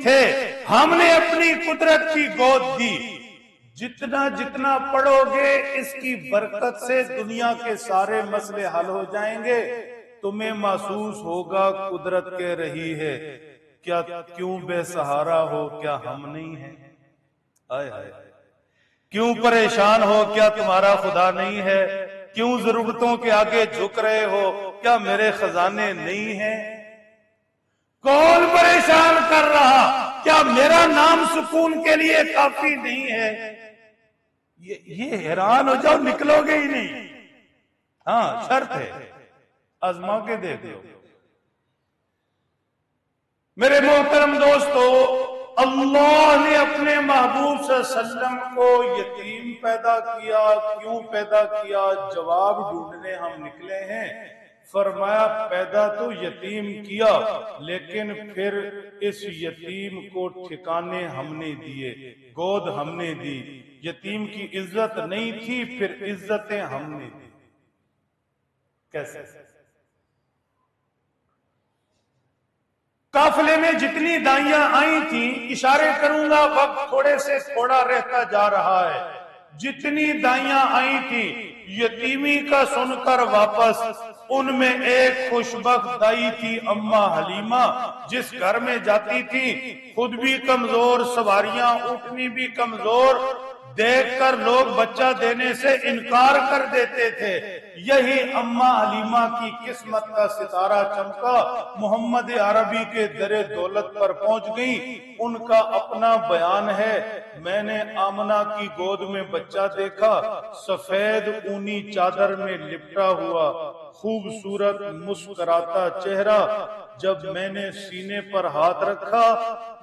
تھے، ہم نے اپنی قدرت کی گود دی۔ جتنا پڑھو گے اس کی برکت سے دنیا کے سارے مسئلے حل ہو جائیں گے۔ تمہیں محسوس ہوگا قدرت کہہ رہی ہے، کیا کیوں بے سہارا ہو، کیا ہم نہیں ہیں؟ آئے ہائے، کیوں پریشان ہو، کیا تمہارا خدا نہیں ہے؟ کیوں ضرورتوں کے آگے جھک رہے ہو، کیا میرے خزانے نہیں ہیں؟ کون پریشان کر رہا، کیا میرا نام سکون کے لیے کافی نہیں ہے؟ یہ حیران ہو جاؤ، نکلو گے ہی نہیں۔ ہاں، شرط ہے، آزما کے دیکھ لو۔ میرے محترم دوستو، اللہ نے اپنے محبوب صلی اللہ علیہ وسلم کو یتیم پیدا کیا، کیوں پیدا کیا؟ جواب ڈھونڈنے ہم نکلے ہیں۔ فرمایا پیدا تو یتیم کیا لیکن پھر اس یتیم کو ٹھکانے ہم نے دیے، گود ہم نے دی۔ یتیم کی عزت نہیں تھی، پھر عزتیں ہم نے دی۔ کیسے؟ قافلے میں جتنی دائیاں آئی تھیں، اشارے کروں گا وقت تھوڑے سے تھوڑا رہتا جا رہا ہے، جتنی دائیاں آئی تھیں یتیمی کا سن کر واپس، ان میں ایک خوشبخت دائی تھی اماں حلیمہ، جس گھر میں جاتی تھی خود بھی کمزور، سواریاں اٹھنی بھی کمزور، دیکھ کر لوگ بچہ دینے سے انکار کر دیتے تھے۔ یہی اماں حلیمہ کی قسمت کا ستارہ چمکا، محمد عربی کے در دولت پر پہنچ گئی۔ ان کا اپنا بیان ہے، میں نے آمنہ کی گود میں بچہ دیکھا، سفید اونی چادر میں لپٹا ہوا، خوبصورت مسکراتا چہرہ۔ جب میں نے سینے پر ہاتھ رکھا،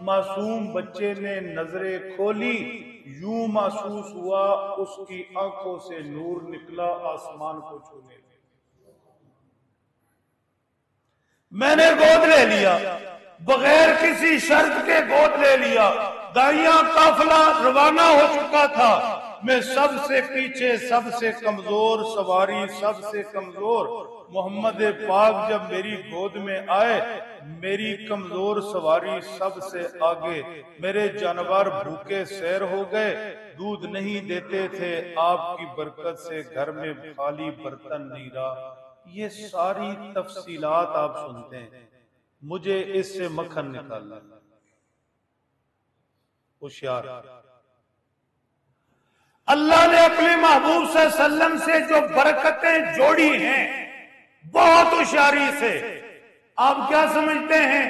معصوم بچے نے نظریں کھولی، یوں محسوس ہوا اس کی آنکھوں سے نور نکلا آسمان کو چھونے لگا۔ میں نے گود لے لیا، بغیر کسی شرط کے گود لے لیا۔ دائیاں قافلہ روانہ ہو چکا تھا، میں سب سے پیچھے، سب سے کمزور سواری، سب سے کمزور۔ محمد پاک جب میری گود میں آئے، میری کمزور سواری سب سے آگے، میرے جانور بھوکے سیر ہو گئے، دودھ نہیں دیتے تھے، آپ کی برکت سے گھر میں خالی برتن نہیں رہا۔ یہ ساری تفصیلات آپ سنتے ہیں، مجھے اس سے مکھن نکالنا، ہوشیار۔ اللہ نے اپنے محبوب صلی اللہ علیہ وسلم سے جو برکتیں جوڑی ہیں بہت ہوشیاری سے، آپ کیا سمجھتے ہیں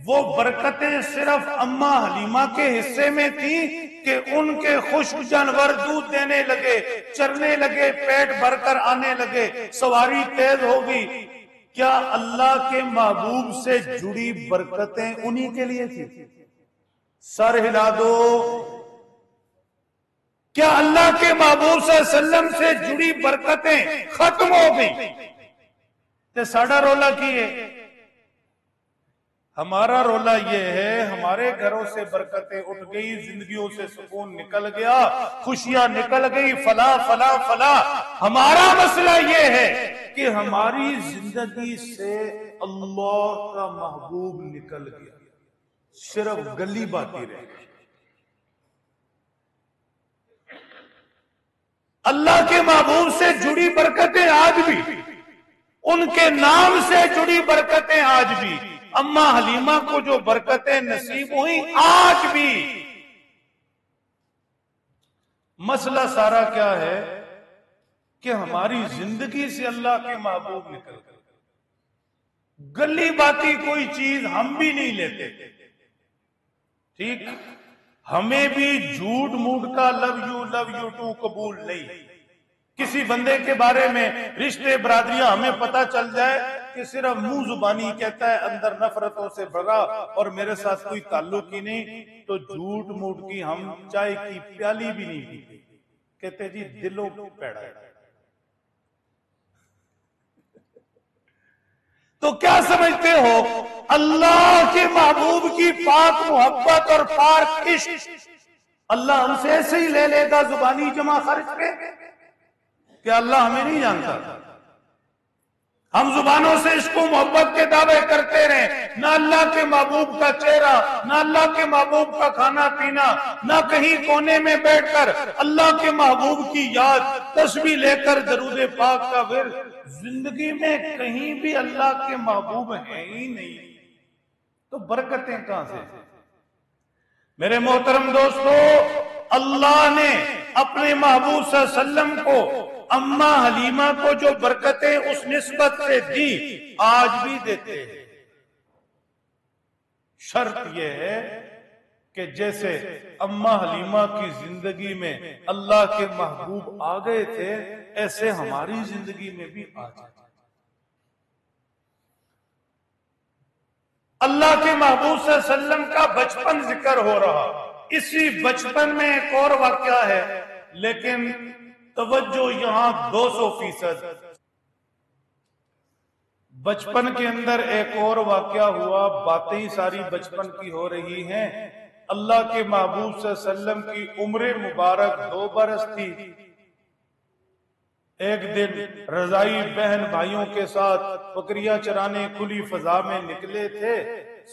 وہ برکتیں صرف اماں حلیمہ کے حصے میں تھیں کہ ان کے خشک جانور دودھ دینے لگے، چرنے لگے، پیٹ بھر کر آنے لگے، سواری تیز ہو گئی؟ کیا اللہ کے محبوب سے جڑی برکتیں انہی کے لیے تھی؟ سر ہلا دو۔ کیا اللہ کے محبوب صلی اللہ علیہ وسلم سے جڑی برکتیں ختم ہو گئی تو ساڑھا رولا کیے؟ ہمارا رولا یہ ہے، ہمارے گھروں سے برکتیں اٹھ گئی، زندگیوں سے سکون نکل گیا، خوشیاں نکل گئی، فلاں فلاں فلاں۔ ہمارا مسئلہ یہ ہے کہ ہماری زندگی سے اللہ کا محبوب نکل گیا، صرف گلی باتی رہ گئی۔ اللہ کے محبوب سے جڑی برکتیں آج بھی، ان کے نام سے جڑی برکتیں آج بھی، اماں حلیمہ کو جو برکتیں نصیب ہوئیں آج بھی۔ مسئلہ سارا کیا ہے کہ ہماری زندگی سے اللہ کے محبوب نکل گئے، گلی باتی کوئی چیز ہم بھی نہیں لیتے، ٹھیک؟ ہمیں بھی جھوٹ موٹ کا لو یو ٹو قبول نہیں۔ کسی بندے کے بارے میں رشتے برادریاں ہمیں پتہ چل جائے کہ صرف منہ زبانی کہتا ہے، اندر نفرتوں سے بھرا اور میرے ساتھ کوئی تعلق ہی نہیں، تو جھوٹ موٹ کی ہم چائے کی پیالی بھی نہیں پیتے، کہتے جی دلوں کو پیڑا ہے۔ تو کیا سمجھتے ہو اللہ کے محبوب کی پاک محبت اور پاک عشق اللہ ہم سے ایسے ہی لے لے گا زبانی جمع خرچ پہ؟ کہ اللہ ہمیں نہیں جانتا؟ ہم زبانوں سے عشق و محبت کے دعوے کرتے رہے، نہ اللہ کے محبوب کا چہرہ، نہ اللہ کے محبوب کا کھانا پینا، نہ کہیں کونے میں بیٹھ کر اللہ کے محبوب کی یاد، تسبیح لے کر درود پاک کا ورد، زندگی میں کہیں بھی اللہ کے محبوب ہیں ہی نہیں، تو برکتیں کہاں سے؟ میرے محترم دوستو، اللہ نے اپنے محبوب صلی اللہ علیہ وسلم کو، اماں حلیمہ کو جو برکتیں اس نسبت سے دی آج بھی دیتے ہیں۔ شرط یہ ہے کہ جیسے اماں حلیمہ کی زندگی میں اللہ کے محبوب آ گئے تھے، ایسے ہماری زندگی میں بھی آ جائے۔ اللہ کے محبوب صلی اللہ علیہ وسلم کا بچپن ذکر ہو رہا، اسی بچپن میں ایک اور واقعہ ہے، لیکن توجہ یہاں 200%۔ بچپن کے اندر ایک اور واقعہ ہوا، باتیں ہی ساری بچپن کی ہو رہی ہیں۔ اللہ کے محبوب صلی اللہ علیہ وسلم کی عمر مبارک 2 برس تھی۔ ایک دن رضائی بہن بھائیوں کے ساتھ بکریاں چرانے کھلی فضا میں نکلے تھے،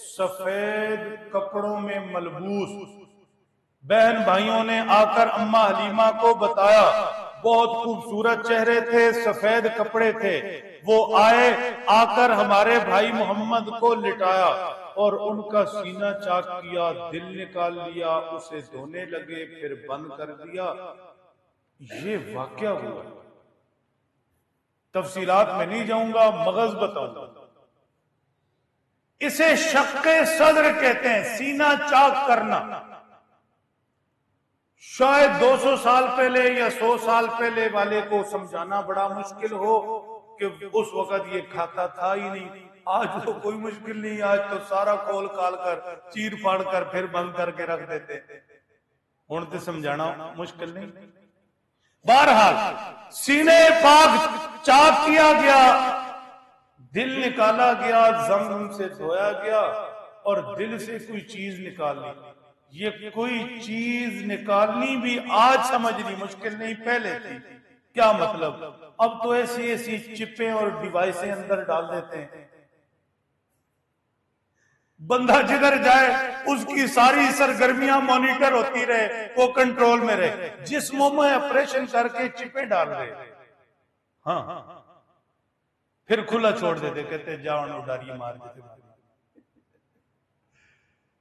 سفید کپڑوں میں ملبوس بہن بھائیوں نے آ کر اماں حلیمہ کو بتایا، بہت خوبصورت چہرے تھے، سفید کپڑے تھے۔ وہ آئے، آ کر ہمارے بھائی محمد کو لٹایا اور ان کا سینہ چاک کیا، دل نکال لیا، اسے دھونے لگے، پھر بند کر دیا۔ یہ واقعہ ہوا۔ تفصیلات میں نہیں جاؤں گا، مغز بتاؤں گا۔ اسے شق صدر کہتے ہیں، سینہ چاک کرنا۔ شاید 200 سال پہلے یا 100 سال پہلے والے کو سمجھانا بڑا مشکل ہو کہ اس وقت یہ کھاتا تھا ہی نہیں۔ آج تو کوئی مشکل نہیں، آج تو سارا کھول کھال کر چیر پھاڑ کر پھر بند کر کے رکھ دیتے۔ ہن تے سمجھانا مشکل نہیں۔ بہرحال سینے پاک چاک کیا گیا، دل نکالا گیا، زمزم سے دھویا گیا اور دل سے کوئی چیز نکالنی۔ یہ کوئی چیز نکالنی بھی آج سمجھنی مشکل نہیں، پہلے تھی۔ کیا مطلب؟ اب تو ایسی ایسی چپیں اور ڈیوائسیں اندر ڈال دیتے ہیں، بندہ جدھر جائے اس کی ساری سرگرمیاں مانیٹر ہوتی رہے، وہ کنٹرول میں رہے۔ جسموں میں آپریشن کر کے چپیں ڈال رہے، ہاں پھر کھلا چھوڑ دیتے، کہتے جاؤ ڈاری مار دیتے۔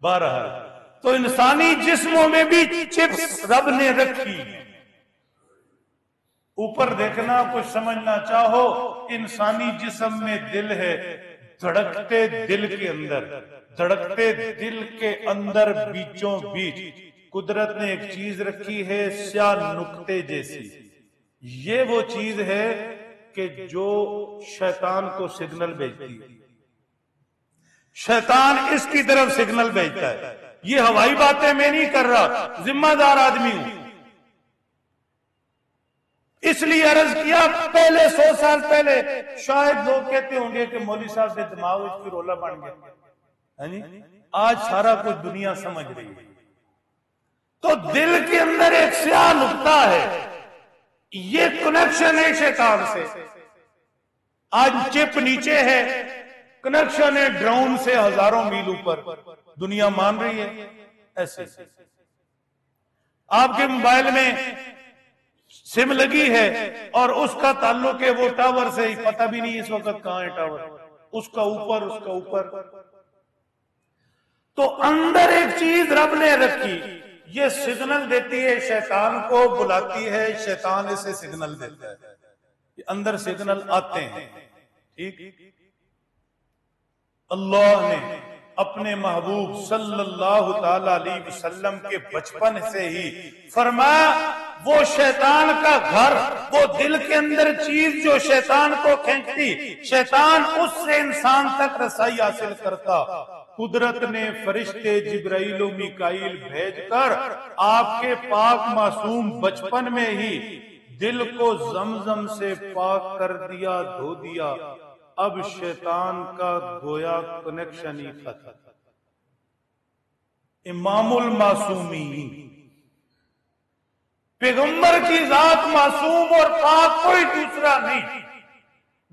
بہرحال تو انسانی جسموں میں بھی چپس رب نے رکھی۔ اوپر دیکھنا، کچھ سمجھنا چاہو، انسانی جسم میں دل ہے، دھڑکتے دل کے اندر، دھڑکتے دل کے اندر بیچوں بیچ قدرت نے ایک چیز رکھی ہے، سیاہ نقطے جیسی۔ یہ وہ چیز ہے کہ جو شیطان کو سگنل بھیجتی ہے، شیطان اس کی طرف سگنل بھیجتا ہے۔ یہ ہوائی باتیں میں نہیں کر رہا، ذمہ دار آدمی ہوں۔ اس لیے عرض کیا، پہلے 100 سال پہلے شاید لوگ کہتے ہوں گے کہ مولوی صاحب کے دماغ کی رولا بن گیا۔ آج سارا کچھ دنیا سمجھ رہی ہے۔ تو دل کے اندر ایک سیاہ نقطہ ہے، یہ کنیکشن ہے شیطان سے۔ آج چپ نیچے ہے، کنیکشن ہے ڈرون سے ہزاروں میل اوپر، دنیا مان رہی ہے۔ ایسے آپ کے موبائل میں سم لگی ہے اور اس کا تعلق ہے وہ ٹاور سے، ہی پتہ بھی نہیں اس وقت کہاں ہے ٹاور، اس کا اوپر، اس کا اوپر۔ تو اندر ایک چیز رب نے رکھی، یہ سگنل دیتی ہے، شیطان کو بلاتی ہے، شیطان اسے سگنل دیتا ہے، اندر سگنل آتے ہیں۔ ٹھیک، اللہ نے اپنے محبوب صلی اللہ تعالی علیہ وسلم کے بچپن سے ہی فرمایا، وہ شیطان کا گھر، وہ دل کے اندر چیز جو شیطان کو کھینچتی، شیطان اس سے انسان تک رسائی حاصل کرتا۔ قدرت نے فرشتے جبرائیل و میکائیل بھیج کر آپ کے پاک معصوم بچپن میں ہی دل کو زمزم سے پاک کر دیا، دھو دیا۔ اب شیطان کا گویا کنیکشن ہی ختم۔ امام المعصومین، پیغمبر کی ذات معصوم اور پاک کوئی دوسرا نہیں،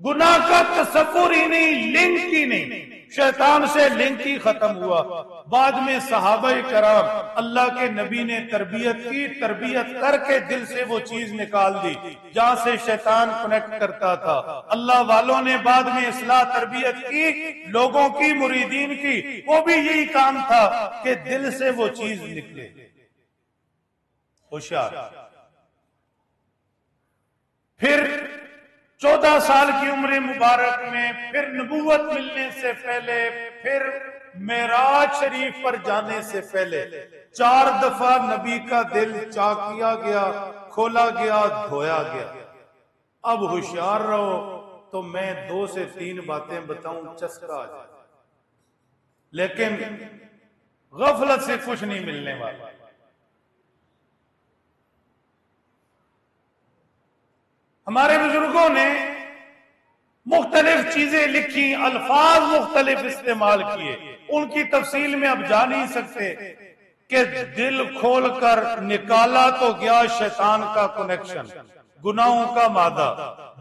گناہ کا تصور ہی نہیں، لنک ہی نہیں، شیطان سے لنک ہی ختم ہوا۔ بعد میں صحابہ کرام، اللہ کے نبی نے تربیت کی، تربیت کر کے دل سے وہ چیز نکال دی جہاں سے شیطان کنیکٹ کرتا تھا۔ اللہ والوں نے بعد میں اصلاح تربیت کی، لوگوں کی، مریدین کی، وہ بھی یہی کام تھا کہ دل سے وہ چیز نکلے۔ ہوشیار۔ پھر 14 سال کی عمر مبارک میں، پھر نبوت ملنے سے پہلے، پھر معراج شریف پر جانے سے پہلے 4 دفعہ نبی کا دل چاک کیا گیا، کھولا گیا، دھویا گیا۔ اب ہوشیار رہو، تو میں 2 سے 3 باتیں بتاؤں، چسکا آ جائے، لیکن غفلت سے کچھ نہیں ملنے والا۔ ہمارے بزرگوں نے مختلف چیزیں لکھی، الفاظ مختلف استعمال کیے، ان کی تفصیل میں اب جا نہیں سکتے کہ دل کھول کر نکالا تو گیا شیطان کا کنیکشن، گناہوں کا مادہ،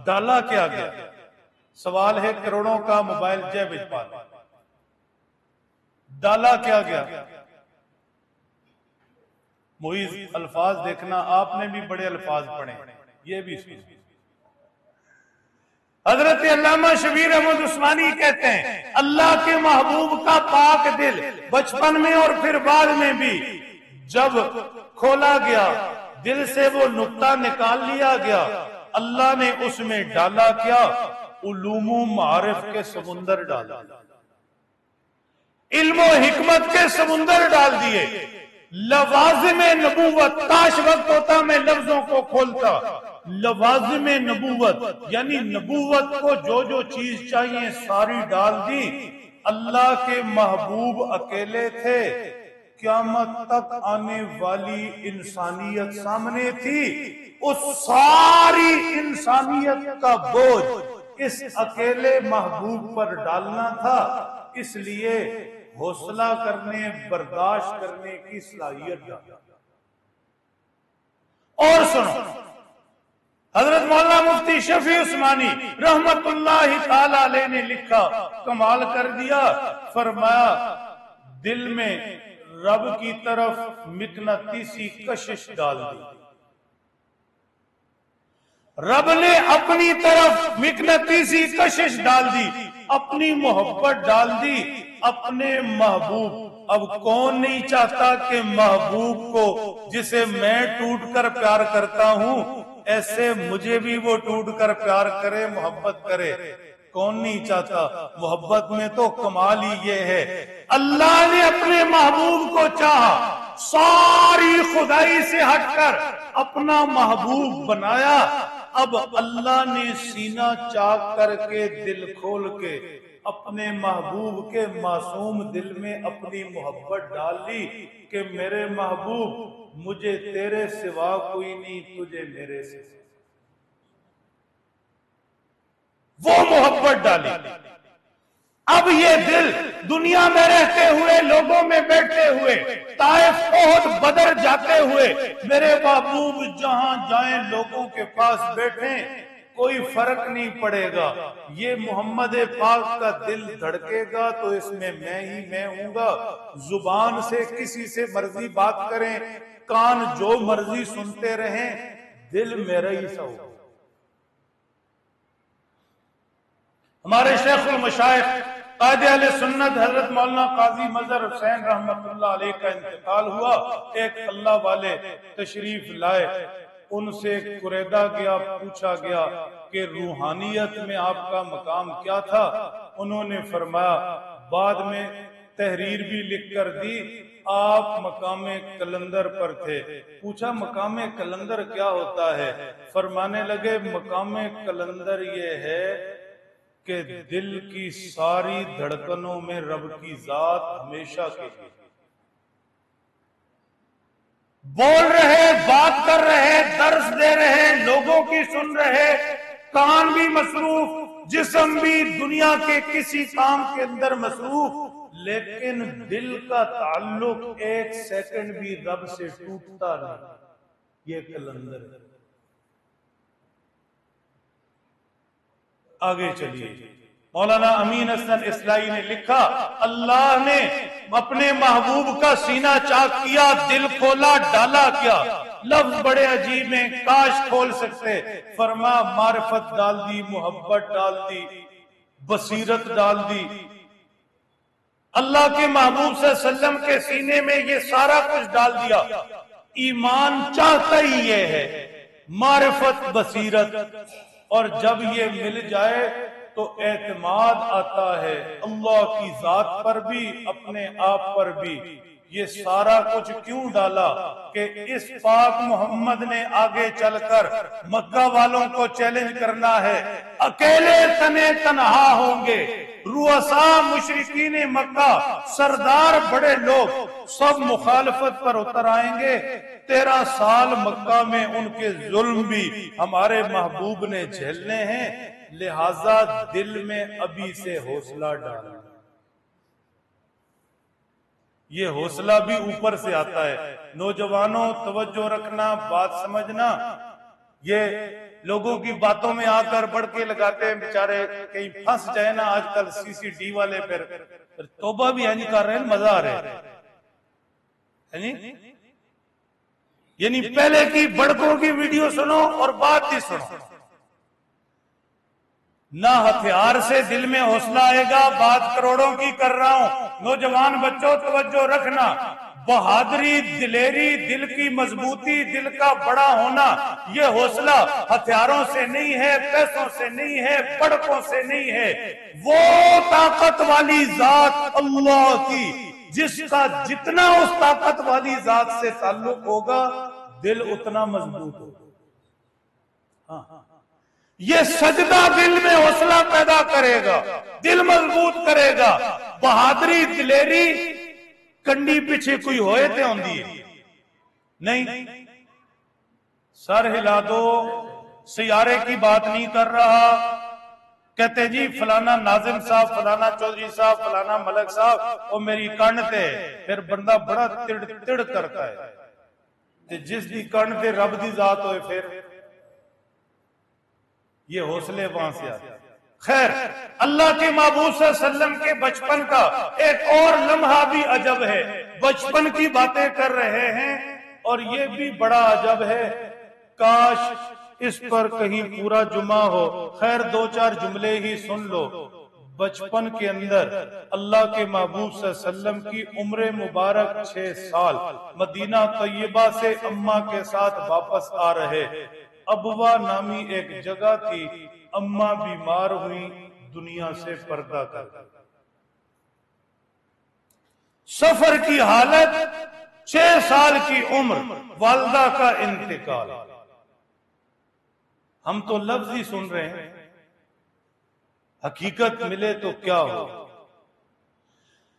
ڈالا کیا گیا؟ سوال ہے کروڑوں کا موبائل جیب وچ پا لیا، ڈالا کیا گیا؟ معیز الفاظ دیکھنا، آپ نے بھی بڑے الفاظ پڑھے، یہ بھی سن۔ حضرت علامہ شبیر احمد عثمانی کہتے ہیں اللہ کے محبوب کا پاک دل بچپن میں اور پھر بعد میں بھی جب کھولا گیا، دل سے وہ نقطہ نکال لیا گیا، اللہ نے اس میں ڈالا کیا؟ علوم و معارف کے سمندر ڈالا، علم و حکمت کے سمندر ڈال دیے، لوازم نبوت، کاش وقت ہوتا میں لفظوں کو کھولتا، لوازم نبوت یعنی نبوت کو جو جو چیز چاہیے ساری ڈال دی۔ اللہ کے محبوب اکیلے تھے، قیامت تک آنے والی انسانیت سامنے تھی، اس ساری انسانیت کا بوجھ اس اکیلے محبوب پر ڈالنا تھا، اس لیے حوصلہ کرنے، برداشت کرنے کی صلاحیت ڈالا۔ اور سنو، حضرت مولانا مفتی شفیع عثمانی رحمت اللہ تعالی علیہ نے لکھا، کمال کر دیا، فرمایا دل میں رب کی طرف مقناطیسی کشش ڈال دی، رب نے اپنی طرف مقناطیسی کشش ڈال دی، اپنی محبت ڈال دی، اپنے محبوب۔ اب کون نہیں چاہتا کہ محبوب کو جسے میں ٹوٹ کر پیار کرتا ہوں ایسے مجھے بھی وہ ٹوٹ کر پیار کرے، محبت کرے؟ کون نہیں چاہتا؟ محبت میں تو کمال ہی یہ ہے، اللہ نے اپنے محبوب کو چاہا، ساری خدائی سے ہٹ کر اپنا محبوب بنایا، اب اللہ نے سینہ چاک کر کے دل کھول کے اپنے محبوب کے معصوم دل میں اپنی محبت ڈال لی کہ میرے محبوب مجھے تیرے سوا کوئی نہیں، تجھے میرے سے، وہ محبت ڈالی۔ اب یہ دل دنیا میں رہتے ہوئے، لوگوں میں بیٹھتے ہوئے، طائف، احد، بدر جاتے ہوئے، میرے محبوب جہاں جائیں لوگوں کے پاس بیٹھیں کوئی فرق نہیں پڑے گا، یہ محمد پاک کا دل دھڑکے گا تو اس میں ہی میں ہوں گا، زبان سے کسی سے مرضی بات کریں، کان جو مرضی سنتے رہیں، دل میرا ہی سا ہوگا۔ ہمارے شیخ المشائخ قائد اہل سنت حضرت مولانا قاضی مظہر حسین رحمت اللہ علیہ کا انتقال ہوا، ایک اللہ والے تشریف لائے، ان سے قریدہ گیا، پوچھا گیا کہ روحانیت میں آپ کا مقام کیا تھا؟ انہوں نے فرمایا، بعد میں تحریر بھی لکھ کر دی، آپ مقام کلندر پر تھے۔ پوچھا مقام کلندر کیا ہوتا ہے؟ فرمانے لگے مقام کلندر یہ ہے کہ دل کی ساری دھڑکنوں میں رب کی ذات ہمیشہ کے لیے، بول رہے، بات کر رہے، درس دے رہے، لوگوں کی سن رہے، کان بھی مصروف، جسم بھی دنیا کے کسی کام کے اندر مصروف، لیکن دل کا تعلق ایک سیکنڈ بھی رب سے ٹوٹتا نہیں، یہ کلندر ہے۔ آگے چلیے، مولانا امین حسن اصلاحی نے لکھا، اللہ نے اپنے محبوب کا سینہ چاک کیا، دل کھولا، ڈالا کیا؟ لفظ بڑے عجیب ہیں، کاش کھول سکتے۔ فرما معرفت ڈال دی، محبت ڈال دی، بصیرت ڈال دی۔ اللہ کے محبوب صلی اللہ علیہ وسلم کے سینے میں یہ سارا کچھ ڈال دیا۔ ایمان چاہتا ہی یہ ہے، معرفت، بصیرت، اور جب یہ مل جائے تو اعتماد آتا ہے اللہ کی ذات پر بھی، اپنے آپ پر بھی۔ یہ سارا کچھ کیوں ڈالا؟ کہ اس پاک محمد نے آگے چل کر مکہ والوں کو چیلنج کرنا ہے، اکیلے تنے تنہا ہوں گے، رؤساء مشرکین مکہ، سردار بڑے لوگ سب مخالفت پر اتر آئیں گے۔ 13 سال مکہ میں ان کے ظلم بھی ہمارے محبوب نے جھیلنے ہیں، لہذا دل میں ابھی سے حوصلہ ڈالنا. یہ حوصلہ بھی اوپر سے آتا ہے. نوجوانوں توجہ رکھنا، بات سمجھنا. یہ لوگوں کی باتوں میں آ کر بڑھ کے لگاتے ہیں بیچارے، کہیں پھنس جائے نا. آج کل سی ڈی والے پھر توبہ بھی نہیں کر رہے ہیں، مزہ آ رہا ہے. یعنی پہلے کی بڑکوں کی ویڈیو سنو اور بات بھی سنو. نہ ہتھیار سے دل میں حوصلہ آئے گا. بات کروڑوں کی کر رہا ہوں. نوجوان بچوں توجہ رکھنا. بہادری، دلیری، دل کی مضبوطی، دل کا بڑا ہونا، یہ حوصلہ ہتھیاروں سے نہیں ہے، پیسوں سے نہیں ہے، بڑکوں سے نہیں ہے. وہ طاقت والی ذات اللہ کی، جس کا جتنا اس طاقت والی ذات سے تعلق ہوگا دل اتنا مضبوط ہوگا. یہ سجدہ دل میں حوصلہ پیدا کرے گا، دل مضبوط کرے گا. بہادری، دلیری کنڈی پیچھے کوئی ہوئے تھے ہوندی ہے نہیں. سر ہلا دو، سیارے کی بات نہیں کر رہا. کہتے جی فلانا ناظم صاحب، فلانا چودھری صاحب، فلانا ملک صاحب وہ میری کن تے. پھر بندہ بڑا تڑ کرتا ہے. جس دی کن تے رب دی ذات ہوئے پھر یہ حوصلے وہاں سے آتے. خیر، اللہ کے محبوب صلی اللہ علیہ وسلم کے بچپن کا ایک اور لمحہ بھی عجب ہے. بچپن کی باتیں کر رہے ہیں اور یہ بھی بڑا عجب ہے. کاش اس پر کہیں پورا جمعہ ہو. خیر 2-4 جملے ہی سن لو. بچپن کے اندر اللہ کے محبوب صلی اللہ علیہ وسلم کی عمر مبارک 6 سال مدینہ طیبہ سے اماں کے ساتھ واپس آ رہے. ابوا نامی ایک جگہ تھی. اماں بیمار ہوئی، دنیا سے پردہ کر گئی. سفر کی حالت، 6 سال کی عمر، والدہ کا انتقال. ہم تو لفظ ہی سن رہے ہیں، حقیقت ملے تو کیا ہو.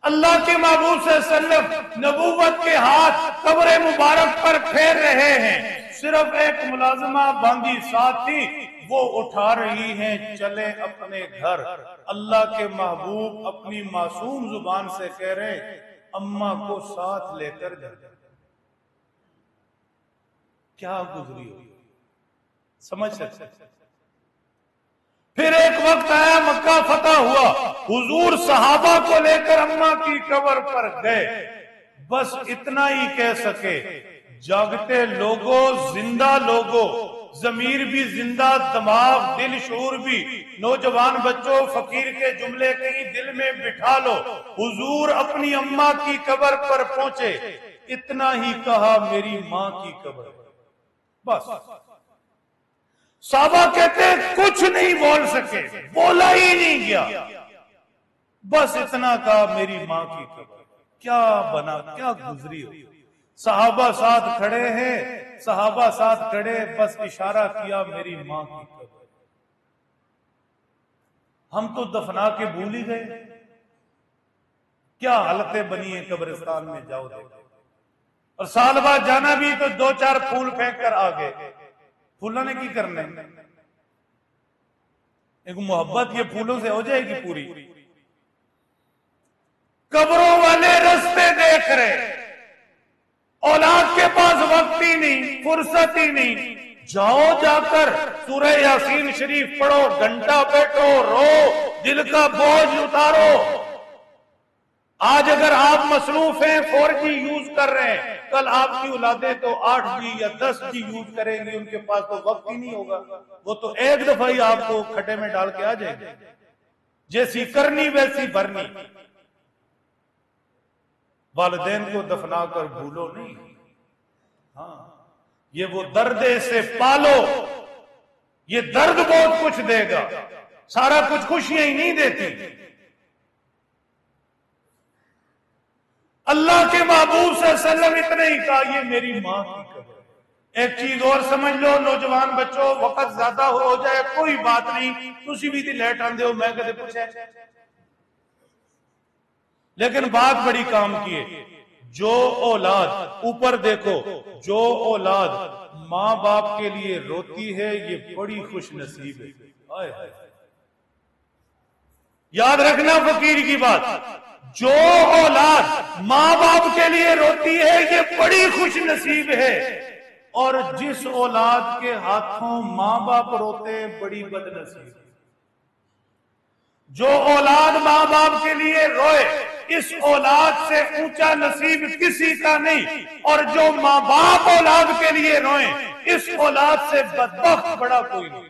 اللہ کے محبوب صلی اللہ علیہ وسلم نبوت کے ہاتھ قبر مبارک پر پھیر رہے ہیں. صرف ایک ملازمہ باندھی ساتھ تھی، وہ اٹھا رہی ہیں، چلے اپنے گھر. اللہ کے محبوب اپنی معصوم زبان سے کہہ رہے ہیں اماں کو ساتھ لے کر جا. کیا گزری ہوئی سمجھ سکتے. پھر ایک وقت آیا، مکہ فتح ہوا. حضور صحابہ کو لے کر اماں کی قبر پر گئے. بس اتنا ہی کہہ سکے، جاگتے لوگوں، زندہ لوگوں، ضمیر بھی زندہ، دماغ، دل، شعور بھی. نوجوان بچوں، فقیر کے جملے کہیں دل میں بٹھا لو. حضور اپنی اماں کی قبر پر پہنچے، اتنا ہی کہا میری ماں کی قبر. بس صحابہ کہتے کچھ نہیں بول سکے، بولا ہی نہیں گیا. بس اتنا کہا میری ماں کی قبر. کیا بنا، کیا گزری ہو. صحابہ ساتھ کھڑے ہیں، صحابہ ساتھ کھڑے، بس اشارہ کیا میری ماں کی قبر. ہم تو دفنا کے بھول ہی گئے. کیا حالتیں بنی ہیں قبرستان میں، جاؤ دیکھو. اور سال بعد جانا بھی تو 2-4 پھول پھینک کر آگے. پھولوں نے کی کرنا ہے؟ ایک محبت یہ پھولوں سے ہو جائے گی پوری. قبروں والے رستے دیکھ رہے، اولاد کے پاس وقت ہی نہیں، فرصت ہی نہیں. جاؤ جا کر سورہ یاسین شریف پڑھو، گھنٹہ بیٹھو، رو، دل کا بوجھ اتارو. آج اگر آپ مصروف ہیں، 4G یوز کر رہے ہیں، کل آپ کی اولادیں تو 8G یا 10G یوز کریں گی. ان کے پاس تو وقت ہی نہیں ہوگا. وہ تو ایک دفعہ ہی آپ کو کھٹے میں ڈال کے آ جائیں گے. جیسی کرنی ویسی بھرنی. والدین کو دفنا کر بھولو نہیں. ہاں، یہ وہ درد سے پالو. یہ درد بہت کچھ دے گا، سارا کچھ خوشیاں ہی نہیں دیتی. اللہ کے محبوب صلی اللہ علیہ وسلم اتنے ہی کہا یہ میری ماں کی قبر. ایک چیز اور سمجھ لو نوجوان بچوں، وقت زیادہ ہو جائے کوئی بات نہیں، تسی بھی تھی لیٹ آندے ہو، میں کدے پوچھے، لیکن بات بڑی کام کی ہے. جو اولاد، اوپر دیکھو، جو اولاد ماں باپ کے لیے روتی ہے یہ بڑی خوش نصیب ہے. یاد رکھنا فقیر کی بات، جو اولاد ماں باپ کے لیے روتی ہے یہ بڑی خوش نصیب ہے، اور جس اولاد کے ہاتھوں ماں باپ روتے ہیں بڑی بد نصیب۔ جو اولاد ماں باپ کے لیے روئے اس اولاد سے اونچا نصیب کسی کا نہیں، اور جو ماں باپ اولاد کے لیے روئیں اس اولاد سے بدبخت بڑا کوئی نہیں۔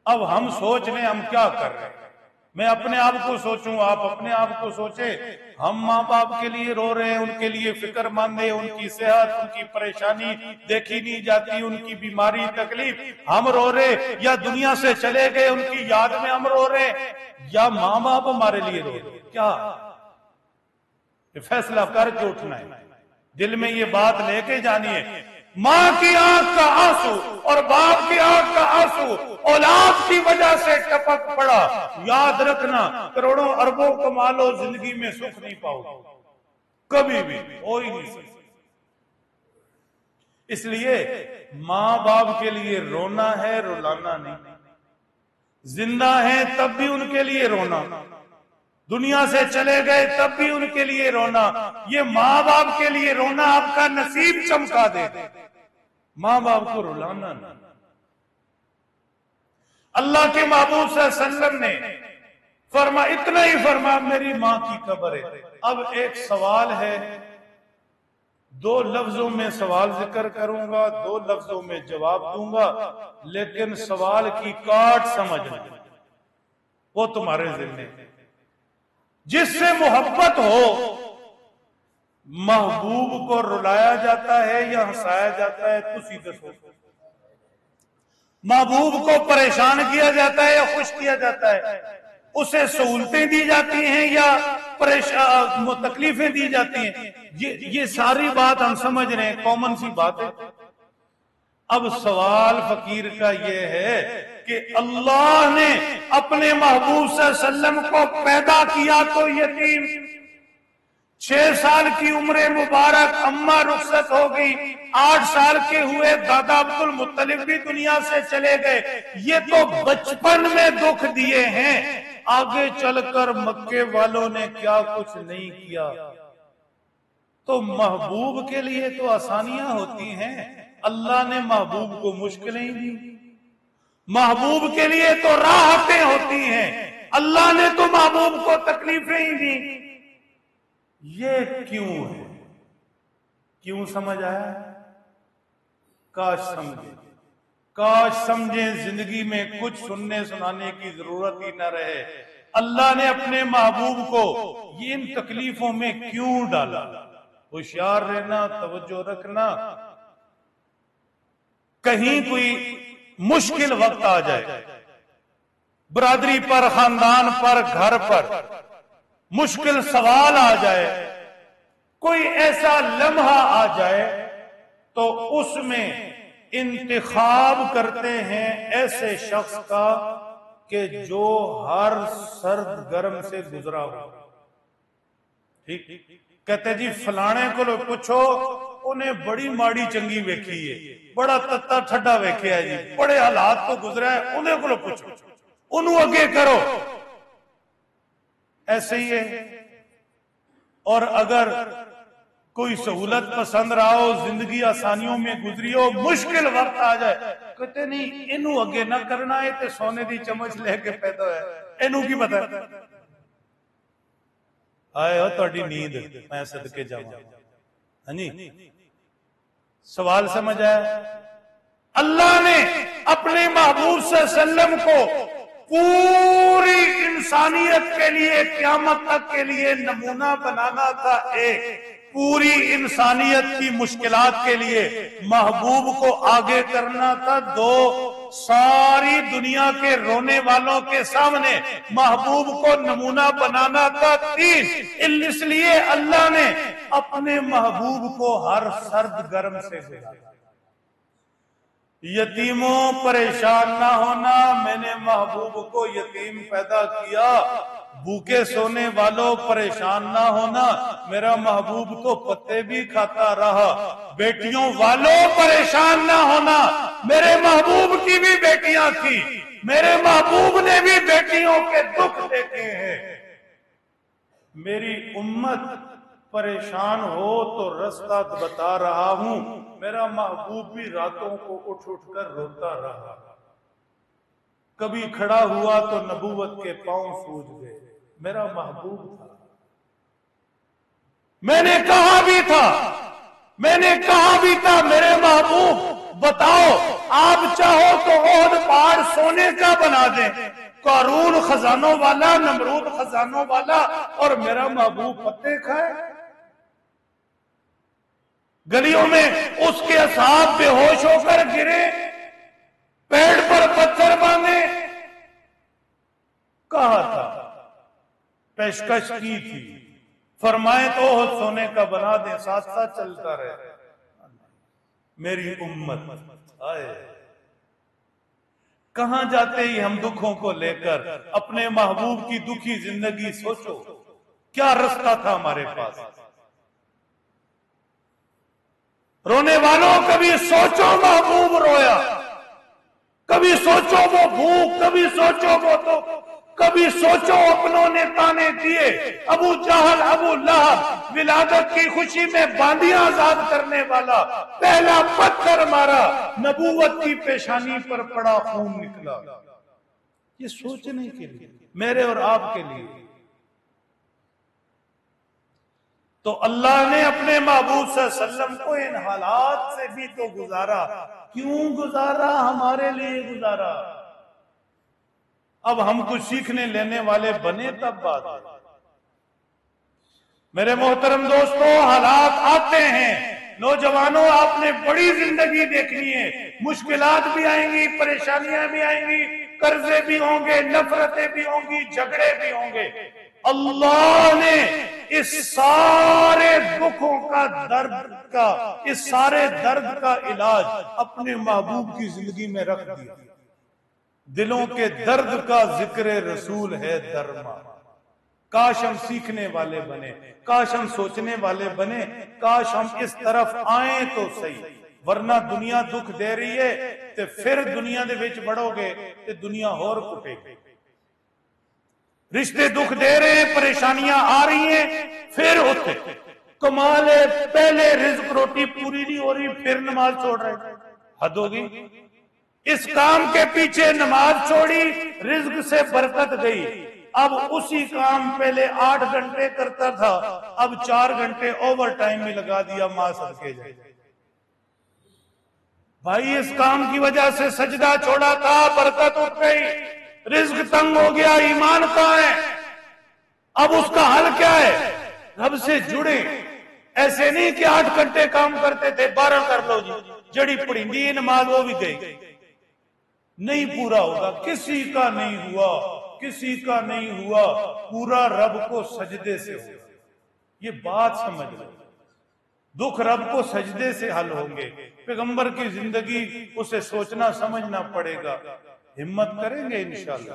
اب ہم سوچ لیں ہم کیا کر رہے ہیں، میں اپنے آپ کو سوچوں، آپ اپنے آپ کو سوچیں۔ ہم ماں باپ کے لیے رو رہے ہیں، ان کے لیے فکر مند ہیں، ان کی صحت، ان کی پریشانی دیکھی نہیں جاتی، ان کی بیماری تکلیف ہم رو رہے، یا دنیا سے چلے گئے ان کی یاد میں ہم رو رہے، یا ماں باپ ہمارے لیے رو رہے؟ کیا فیصلہ کر کے اٹھنا ہے، دل میں یہ بات لے کے جانی ہے۔ ماں کی آنکھ کا آنسو اور باپ کی آنکھ کا آنسو اولاد کی وجہ سے ٹپک پڑا، یاد رکھنا کروڑوں اربوں کما لو زندگی میں سکھ نہیں پاؤ گے، کبھی بھی ہو ہی نہیں سکتا۔ اس لیے ماں باپ کے لیے رونا ہے، رلانا نہیں۔ زندہ ہیں تب بھی ان کے لیے رونا، دنیا سے چلے گئے تب بھی ان کے لیے رونا۔ یہ ماں باپ کے لیے رونا آپ کا نصیب چمکا دے، ماں باپ کو رلانا نہیں۔ اللہ کے محبوب صلی اللہ علیہ وسلم نے اتنا ہی فرما میری ماں کی قبر ہے۔ اب ایک سوال ہے، 2 لفظوں میں سوال ذکر کروں گا، 2 لفظوں میں جواب دوں گا، لیکن سوال کی کاٹ سمجھنا، وہ تمہارے ذمہ ہے۔ جس سے محبت ہو محبوب کو رلایا جاتا ہے یا ہنسایا جاتا ہے؟ تسی دسو۔ محبوب کو پریشان کیا جاتا ہے یا خوش کیا جاتا ہے؟ اسے سہولتیں دی جاتی ہیں یا تکلیفیں دی جاتی ہیں؟ یہ ساری بات ہم سمجھ رہے ہیں، کامن سی بات ہے۔ اب سوال فقیر کا یہ ہے کہ اللہ نے اپنے محبوب صلی اللہ علیہ وسلم کو پیدا کیا تو یتیم، 6 سال کی عمر مبارک اماں رخصت ہو گئی، 8 سال کے ہوئے دادا عبد المطلب بھی دنیا سے چلے گئے، یہ تو بچپن میں دکھ دیے ہیں، آگے چل کر مکے والوں نے کیا کچھ نہیں کیا۔ تو محبوب کے لیے تو آسانیاں ہوتی ہیں، اللہ نے محبوب کو مشکلیں ہی دی۔ محبوب کے لیے تو راحتیں ہوتی ہیں، اللہ نے تو محبوب کو تکلیفیں ہی دی۔ یہ کیوں ہے؟ کیوں سمجھ آیا؟ کاش سمجھیں، کاش سمجھیں، زندگی میں کچھ سننے سنانے کی ضرورت ہی نہ رہے۔ اللہ نے اپنے محبوب کو یہ ان تکلیفوں میں کیوں ڈالا؟ ہوشیار رہنا، توجہ رکھنا، کہیں کوئی مشکل وقت آ جائے، برادری پر، خاندان پر، گھر پر مشکل سوال آ جائے، کوئی ایسا لمحہ آ جائے، تو اس میں انتخاب کرتے ہیں ایسے شخص کا کہ جو ہر سرد گرم سے گزرا ہو۔ ٹھیک، کہتے جی فلانے کو لو پوچھو، انہیں بڑی ماڑی چنگی ویکھی ہے، بڑا تتا ٹھڈا ویکھیا ہے جی، بڑے حالات تو گزرا ہے، انہیں کو لو پوچھو، انہوں اگے کرو۔ ایسے ہی ہے۔ اور اگر کوئی سہولت پسند رہا ہو، زندگی آسانیوں میں گزری ہو، مشکل وقت آ جائے، کہتے نہیں انہوں اگے نہ کرنا ہے تے سونے دی چمچ لے کے پیدا ہے، انہوں کی پتہ آئے ہو تہاڈی نیند میں صدقے جاواں۔ ہاں جی، سوال سمجھ آیا؟ اللہ نے اپنے محبوب صلی اللہ علیہ وسلم کو پوری انسانیت کے لیے، قیامت تک کے لیے نمونہ بنانا تھا، ایک پوری انسانیت کی مشکلات کے لیے محبوب کو آگے کرنا تھا، 2 ساری دنیا کے رونے والوں کے سامنے محبوب کو نمونہ بنانا تھا، 3 اس لیے اللہ نے اپنے محبوب کو ہر سرد گرم سے گزارا۔ یتیموں پریشان نہ ہونا، میں نے محبوب کو یتیم پیدا کیا۔ بھوکے سونے والوں پریشان نہ ہونا، میرا محبوب تو پتے بھی کھاتا رہا۔ بیٹیوں والوں پریشان نہ ہونا، میرے محبوب کی بھی بیٹیاں تھی، میرے محبوب نے بھی بیٹیوں کے دکھ دیکھے ہیں. میری امت پریشان ہو تو رستہ بتا رہا ہوں. میرا محبوب بھی راتوں کو اٹھ اٹھ کر روتا رہا. کبھی کھڑا ہوا تو نبوت کے پاؤں سوج گئے. میرا محبوب تھا. میں نے کہا بھی تھا میرے محبوب بتاؤ آپ چاہو تو احد پہاڑ سونے کا بنا دیں. قارون خزانوں والا، نمرود خزانوں والا، اور میرا محبوب پتے کھائے. گلیوں میں اس کے اصحاب بے ہوش ہو کر گرے، پیڑ پر پتھر باندھے. کہا تھا، پیشکش کی تھی، فرمائے تو احد سونے کا بنا دیں، ساتھ ساتھ چلتا رہے. میری امت آئے کہاں جاتے ہی ہم دکھوں کو لے کر. اپنے محبوب کی دکھی زندگی سوچو، کیا رستہ تھا ہمارے پاس. رونے والوں کبھی سوچو محبوب رویا، کبھی سوچو وہ بھوک، کبھی سوچو وہ تو، کبھی سوچو اپنوں نے تانے دیے. ابو جہل، ابو لہب، ولادت کی خوشی میں باندیاں آزاد کرنے والا، پہلا پتھر مارا، نبوت کی پیشانی پر پڑا، خون نکلا. یہ سوچنے کے لیے، میرے اور آپ کے لیے. تو اللہ نے اپنے محبوب صلی اللہ علیہ وسلم کو ان حالات سے بھی تو گزارا. کیوں گزارا؟ ہمارے لیے گزارا. اب ہم کچھ سیکھنے لینے والے بنے تب بات ہے. میرے محترم دوستو، حالات آتے ہیں. نوجوانوں، آپ نے بڑی زندگی دیکھنی ہے. مشکلات بھی آئیں گی، پریشانیاں بھی آئیں گی، قرضے بھی ہوں گے، نفرتیں بھی ہوں گی، جھگڑے بھی ہوں گے. اللہ نے اس سارے دکھوں کا اس سارے درد کا علاج اپنے محبوب کی زندگی میں رکھ دیا. دلوں کے درد کا ذکر رسول ہے درما. کاش ہم سیکھنے والے بنے، کاش ہم سوچنے والے بنے، کاش ہم اس طرف آئیں تو صحیح. ورنہ دنیا دکھ دے رہی ہے تے پھر دنیا دے وچ بڑھو گے تے دنیا ہور کٹے گی. رشتے دکھ دے رہے ہیں، پریشانیاں آ رہی ہیں، پھر ہوتے کمال ہے. پہلے رزق روٹی پوری نہیں ہو رہی، پھر نماز چھوڑ رہے. حد ہوگی. اس کام کے پیچھے نماز چھوڑی، رزق سے برکت گئی. اب اسی کام پہلے 8 گھنٹے کرتا تھا، اب 4 گھنٹے اوور ٹائم میں لگا دیا. ماں صدقے جائے. بھائی اس کام کی وجہ سے سجدہ چھوڑا تھا، برکت اٹھ گئی، رزق تنگ ہو گیا، ایمان کہاں ہے؟ اب اس کا حل کیا ہے؟ رب سے جڑے. ایسے نہیں کہ 8 گھنٹے کام کرتے تھے 12 کر لو جی، جڑی پڑھیں نماز وہ بھی گئی. نہیں پورا ہوگا، کسی کا نہیں ہوا، کسی کا نہیں ہوا پورا. رب کو سجدے سے ہو. یہ بات سمجھ لو، دکھ رب کو سجدے سے حل ہوں گے. پیغمبر کی زندگی اسے سوچنا سمجھنا پڑے گا. ہمت کریں گے انشاءاللہ.